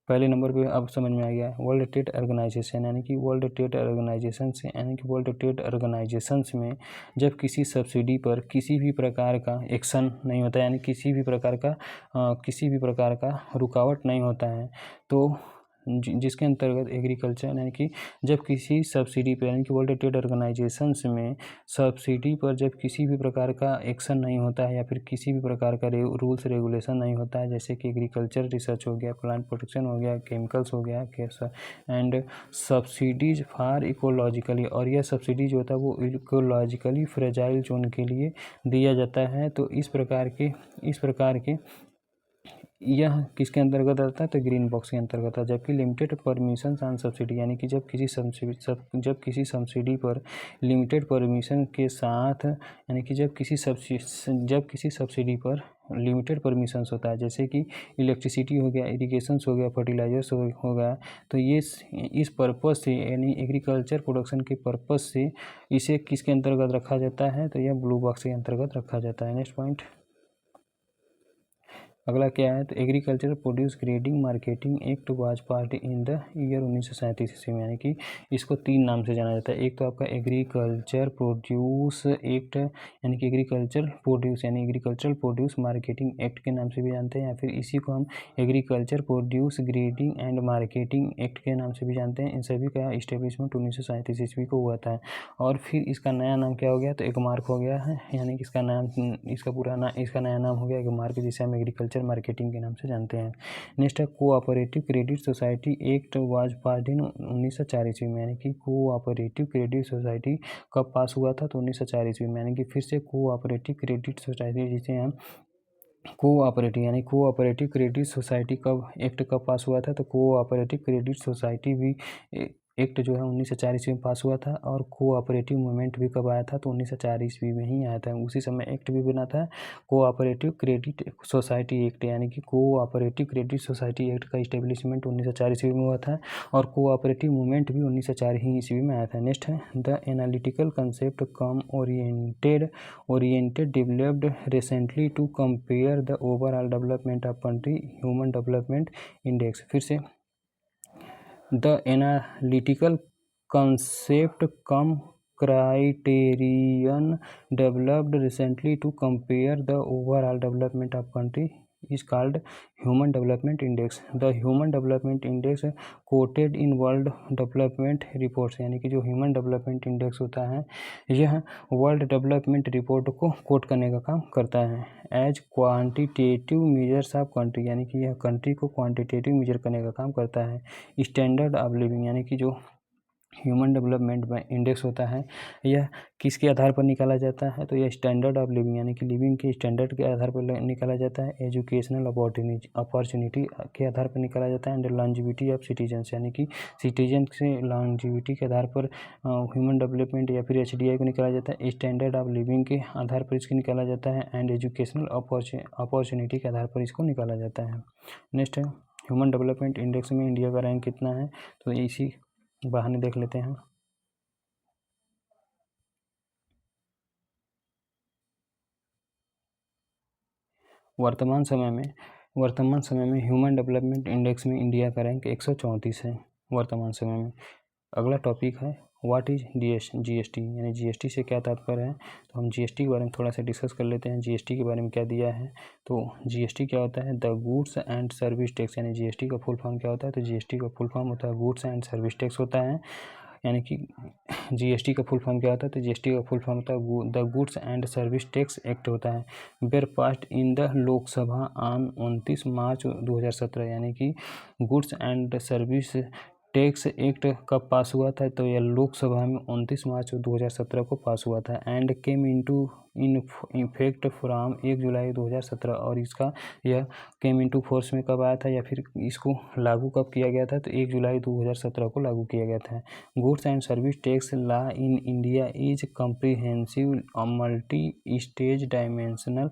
पहले नंबर पे अब समझ में आ गया है वर्ल्ड ट्रेड ऑर्गेनाइजेशन यानी कि वर्ल्ड ट्रेड ऑर्गेनाइजेशन से यानी कि वर्ल्ड ट्रेड ऑर्गेनाइजेशंस में जब किसी सब्सिडी पर किसी भी प्रकार का एक्शन नहीं होता यानी किसी भी प्रकार का रुकावट नहीं होता है तो जिसके अंतर्गत एग्रीकल्चर यानी कि जब किसी सब्सिडी पर यानी कि वर्ल्ड ट्रेड ऑर्गेनाइजेशंस में सब्सिडी पर जब किसी भी प्रकार का एक्शन नहीं होता है या फिर किसी भी प्रकार का रूल्स रेगुलेशन नहीं होता है जैसे कि एग्रीकल्चर रिसर्च हो गया, प्लांट प्रोटेक्शन हो गया, केमिकल्स हो गया एंड सब्सिडीज फॉर इकोलॉजिकली और यह सब्सिडी जो होता है वो इकोलॉजिकली फ्रेजाइल जोन के लिए दिया जाता है। तो इस प्रकार के यह किसके अंतर्गत आता है तो ग्रीन बॉक्स के अंतर्गत आता है। जबकि लिमिटेड परमिशन ऑन सब्सिडी यानी कि जब किसी सब्सिडी पर लिमिटेड परमिशन के साथ यानी कि जब किसी सब्सिडी पर लिमिटेड परमिशंस होता है जैसे कि इलेक्ट्रिसिटी हो गया, इरिगेशंस हो गया, फर्टिलाइजर्स हो गया तो ये इस पर्पज़ से यानी एग्रीकल्चर प्रोडक्शन के पर्पज़ से इसे किसके अंतर्गत रखा जाता है तो यह ब्लू बॉक्स के अंतर्गत रखा जाता है। नेक्स्ट पॉइंट अगला क्या है तो agriculture produce grading marketing act was pass in the year 1937 ईस्वी में यानी कि इसको 3 नाम से जाना जाता है। एक तो आपका एग्रीकल्चर प्रोड्यूस एक्ट यानी कि एग्रीकल्चरल प्रोड्यूस मार्केटिंग एक्ट के नाम से भी जानते हैं या फिर इसी को हम agriculture produce grading and marketing act के नाम से भी जानते हैं। इन सभी का इस्टेब्लिशमेंट 1937 ईस्वी को हुआ था और फिर इसका नया नाम क्या हो गया तो एगमार्क हो गया है यानी कि इसका नया नाम हो गया एगमार्क जिसे हम एग्रीकल्चर मार्केटिंग के नाम से जानते हैं। नेक्स्ट है cooperative credit society act was passed in 1904 ईस्वी में यानी कि कोऑपरेटिव क्रेडिट सोसाइटी कब पास हुआ था तो 1904 ईस्वी में यानी कि फिर से कोऑपरेटिव क्रेडिट सोसाइटी जिसे हम कोऑपरेटिव क्रेडिट सोसाइटी कब पास हुआ था तो कोऑपरेटिव क्रेडिट सोसाइटी भी एक्ट जो है 1904 ईस्वी में पास हुआ था और कोऑपरेटिव मूवमेंट भी कब आया था तो 1904 ईस्वी में ही आया था। उसी समय एक्ट भी बना था कोऑपरेटिव क्रेडिट सोसाइटी एक्ट यानी कि कोऑपरेटिव क्रेडिट सोसाइटी एक्ट का इस्टेब्लिशमेंट 1904 ईस्वी में हुआ था और कोऑपरेटिव मूवमेंट भी 1904 ही ईस्वी में आया था। नेक्स्ट है the analytical concept come oriented developed recently to compare the overall development of country human development index. फिर से The analytical concept cum criterion developed recently to compare the overall development of country is called Human Development Index. The Human Development Index quoted in World Development Reports यानी कि जो Human Development Index होता है यह World Development Report को quote करने का काम करता है। As quantitative measures of country यानी कि यह कंट्री को क्वान्टिटेटिव मेजर करने का काम करता है। स्टैंडर्ड ऑफ लिविंग यानी कि जो ह्यूमन डेवलपमेंट इंडेक्स होता है यह किसके आधार पर निकाला जाता है तो यह स्टैंडर्ड ऑफ लिविंग यानी कि लिविंग के स्टैंडर्ड के आधार पर निकाला जाता है। एजुकेशनल अपॉर्चुनिटी के आधार पर निकाला जाता है एंड लॉन्जिविटी ऑफ सिटीजन्स यानी कि सिटीजन से लॉन्जिविटी के आधार पर ह्यूमन डेवलपमेंट या फिर HDI को निकाला जाता है। स्टैंडर्ड ऑफ लिविंग के आधार पर इसको निकाला जाता है एंड एजुकेशनल अपॉर्चुनिटी के आधार पर इसको निकाला जाता है। नेक्स्ट है ह्यूमन डेवलपमेंट इंडेक्स में इंडिया का रैंक कितना है तो इसी बहाने देख लेते हैं। वर्तमान समय में ह्यूमन डेवलपमेंट इंडेक्स में इंडिया का रैंक 134 है वर्तमान समय में। अगला टॉपिक है व्हाट इज GST यानी GST से क्या तात्पर्य है तो हम GST के बारे में थोड़ा सा डिस्कस कर लेते हैं। GST के बारे में क्या दिया है तो GST क्या होता है the goods and service tax यानी GST का फुल फॉर्म क्या होता है तो GST का फुल फॉर्म होता है गुड्स एंड सर्विस टैक्स होता है यानी कि जीएसटी का फुल फॉर्म क्या होता है, तो जीएसटी का फुल फॉर्म होता है the goods and service tax act होता है, where passed in the Lok Sabha on 29 March 2017, यानी कि goods and service tax act कब पास हुआ था, तो यह लोकसभा में 29 मार्च 2017 को पास हुआ था, and came into in effect from 1 जुलाई 2017, और इसका यह केम इनटू फोर्स में कब आया था या फिर इसको लागू कब किया गया था, तो 1 जुलाई 2017 को लागू किया गया था। Goods and service tax law in India is comprehensive multi stage dimensional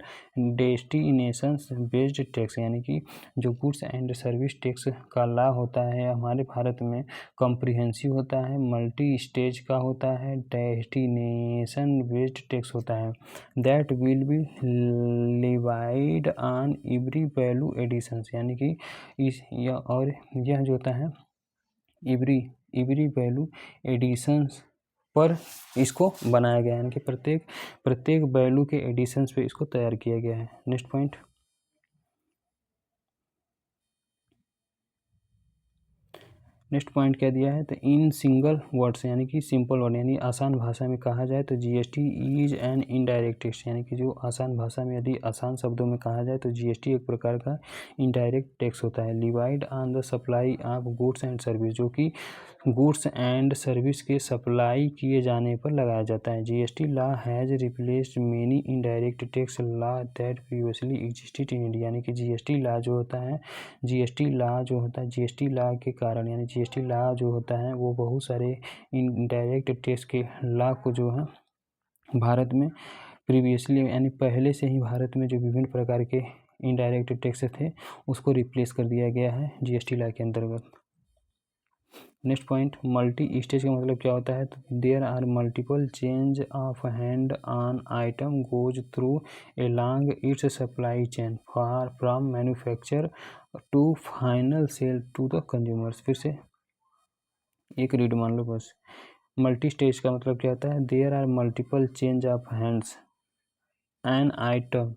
destination based tax, यानी कि जो गुड्स एंड सर्विस टैक्स का लॉ होता है हमारे भारत में कम्प्रिहेंसिव होता है, मल्टी स्टेज का होता है, डेस्टिनेशन बेस्ड टैक्स होता है, that will be levied on every value additions, यानी कि यह जो होता है एवरी वैल्यू एडिशंस पर इसको बनाया गया है, यानी कि प्रत्येक वैल्यू के एडिशंस पे इसको तैयार किया गया है। नेक्स्ट पॉइंट, क्या दिया है, तो इन सिंगल वर्ड्स, यानी कि सिंपल वर्ड, यानी आसान भाषा में कहा जाए तो GST is an indirect tax, यानी कि जो आसान भाषा में यदि आसान शब्दों में कहा जाए तो जीएसटी एक प्रकार का इनडायरेक्ट टैक्स होता है, levied on the supply of goods and service, जो कि गुड्स एंड सर्विस के सप्लाई किए जाने पर लगाया जाता है। GST law has replaced many indirect tax law that previously existed in India, यानी कि जीएसटी लॉ जो होता है जीएसटी लॉ के कारण, यानी जीएसटी लॉ जो होता है वो बहुत सारे इनडायरेक्ट टैक्स के लॉ को जो है भारत में प्रीवियसली यानी पहले से ही भारत में जो विभिन्न प्रकार के इनडायरेक्ट टैक्स थे उसको रिप्लेस कर दिया गया है जीएसटी लॉ के अंतर्गत। नेक्स्ट पॉइंट, मल्टी स्टेज का मतलब क्या होता है, तो there are multiple change of hand on item goes through a long its supply chain for from manufacture to final sale to the consumers. फिर से एक रीड मान लो बस। मल्टी स्टेज का मतलब क्या होता है, there are multiple change of hands an item,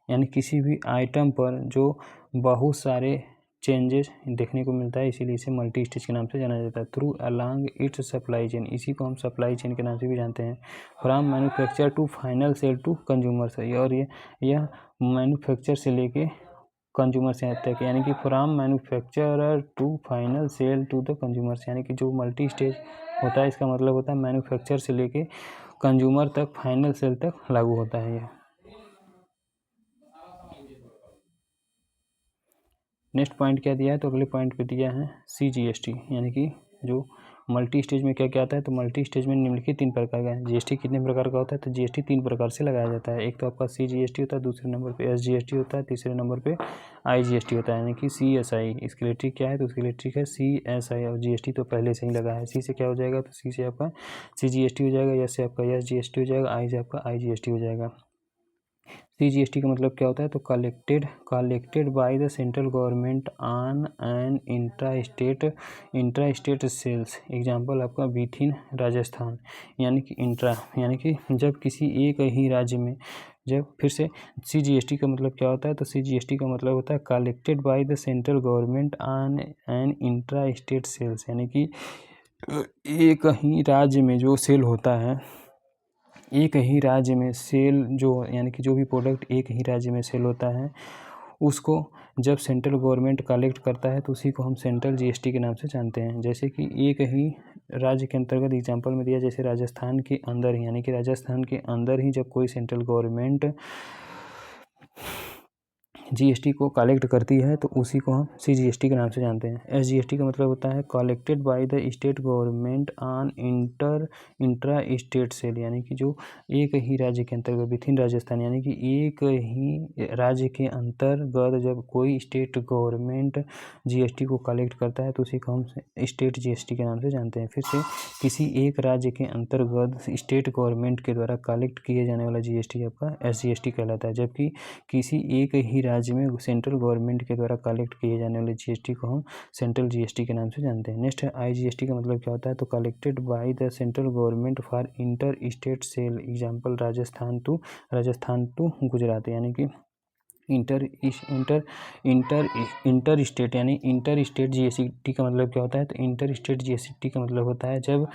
यानी किसी भी आइटम पर जो बहुत सारे चेंजेस देखने को मिलता है, इसीलिए इसे मल्टी स्टेज के नाम से जाना जाता है। Through along its supply chain, इसी को हम सप्लाई चेन के नाम से भी जानते हैं। From manufacture to final sale to consumers, और यह मैन्युफैक्चर से लेके कंज्यूमर से तक, यानी कि from manufacturer to final sale to the consumers, यानी कि जो मल्टी स्टेज होता है इसका मतलब होता है मैन्युफैक्चर से लेके कंज्यूमर तक फाइनल सेल तक लागू होता है यह। नेक्स्ट पॉइंट क्या दिया है, तो अगले पॉइंट पे दिया है सीजीएसटी, यानी कि जो मल्टी स्टेज में क्या क्या आता है, तो मल्टी स्टेज में निम्नलिखित 3 प्रकार का है। जीएसटी कितने प्रकार का होता है, तो जीएसटी 3 प्रकार से लगाया जाता है। एक तो आपका सीजीएसटी होता है, दूसरे नंबर पे एसजीएसटी होता है, तीसरे नंबर पे आईजीएसटी होता है, यानी कि सीएसआई। इसके लिए ट्रिक क्या है, तो उसके लिए ट्रिक है सीएसआई, और जीएसटी तो पहले से ही लगा है। सी से क्या हो जाएगा, तो सी से आपका सीजीएसटी हो जाएगा, एस से आपका एसजीएसटी हो जाएगा, आई से आपका आईजीएसटी हो जाएगा। सीजीएसटी का मतलब क्या होता है, तो collected by the central government on an intra state sales. Example आपका विथ इन राजस्थान, यानी कि इंट्रा, यानी कि जब किसी एक ही राज्य में फिर से सीजीएसटी का मतलब क्या होता है, तो सीजीएसटी का मतलब होता है collected by the central government on an intra state sales, यानी कि एक ही राज्य में जो सेल होता है, एक ही राज्य में सेल जो, यानी कि जो भी प्रोडक्ट एक ही राज्य में सेल होता है उसको जब सेंट्रल गवर्नमेंट कलेक्ट करता है तो उसी को हम सेंट्रल जीएसटी के नाम से जानते हैं। जैसे कि एक ही राज्य के अंतर्गत एग्जांपल में दिया, जैसे राजस्थान के अंदर ही, यानी कि राजस्थान के अंदर ही जब कोई सेंट्रल गवर्नमेंट जीएसटी को कलेक्ट करती है तो उसी को हम सीजीएसटी के नाम से जानते हैं। एसजीएसटी का मतलब होता है collected by the state government on intra state sale, यानी कि जो एक ही राज्य के अंतर्गत विथ इन राजस्थान, यानी कि एक ही राज्य के अंतर्गत जब कोई स्टेट गवर्नमेंट जीएसटी को कलेक्ट करता है तो उसी को हम स्टेट जीएसटी के नाम से जानते हैं। फिर से किसी एक राज्य के अंतर्गत स्टेट गवर्नमेंट के द्वारा कलेक्ट किए जाने वाला जीएसटी आपका एसजीएसटी कहलाता है, जबकि किसी एक ही राज्य में सेंट्रल गवर्नमेंट के द्वारा कलेक्ट किए जाने वाले जीएसटी को हम सेंट्रल जीएसटी के नाम से जानते हैं। नेक्स्ट है आईजीएसटी का मतलब क्या होता है, तो collected by the central government for inter state sale. Example Rajasthan to Gujarat, यानी कि इंटर स्टेट यानी इंटर स्टेट जीएसटी का मतलब क्या होता है? तो इंटर स्टेट जीएसटी का मतलब होता है जब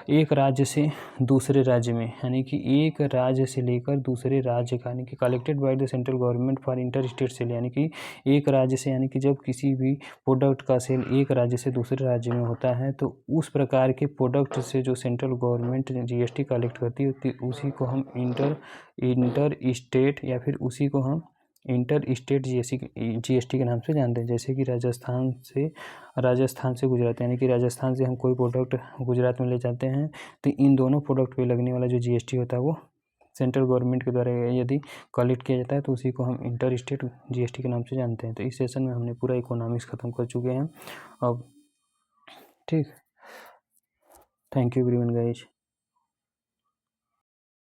एक राज्य से दूसरे राज्य में, यानी कि एक राज्य से लेकर दूसरे राज्य का, यानी कि collected by the central government for inter state sale, यानी कि एक राज्य से, यानी कि जब किसी भी प्रोडक्ट का सेल एक राज्य से दूसरे राज्य में होता है तो उस प्रकार के प्रोडक्ट से जो सेंट्रल गवर्नमेंट जीएसटी कलेक्ट करती है उसी को हम इंटर स्टेट या फिर उसी को हम इंटर स्टेट जीएसटी के नाम से जानते हैं। जैसे कि राजस्थान से गुजरात, यानी कि राजस्थान से हम कोई प्रोडक्ट गुजरात में ले जाते हैं तो इन दोनों प्रोडक्ट पे लगने वाला जो जीएसटी होता है वो सेंट्रल गवर्नमेंट के द्वारा यदि कलेक्ट किया जाता है तो उसी को हम इंटर स्टेट जीएसटी के नाम से जानते हैं। तो इस सेशन में हमने पूरा इकोनॉमिक्स ख़त्म कर चुके हैं अब। ठीक, थैंक यू एवरीवन गाइज।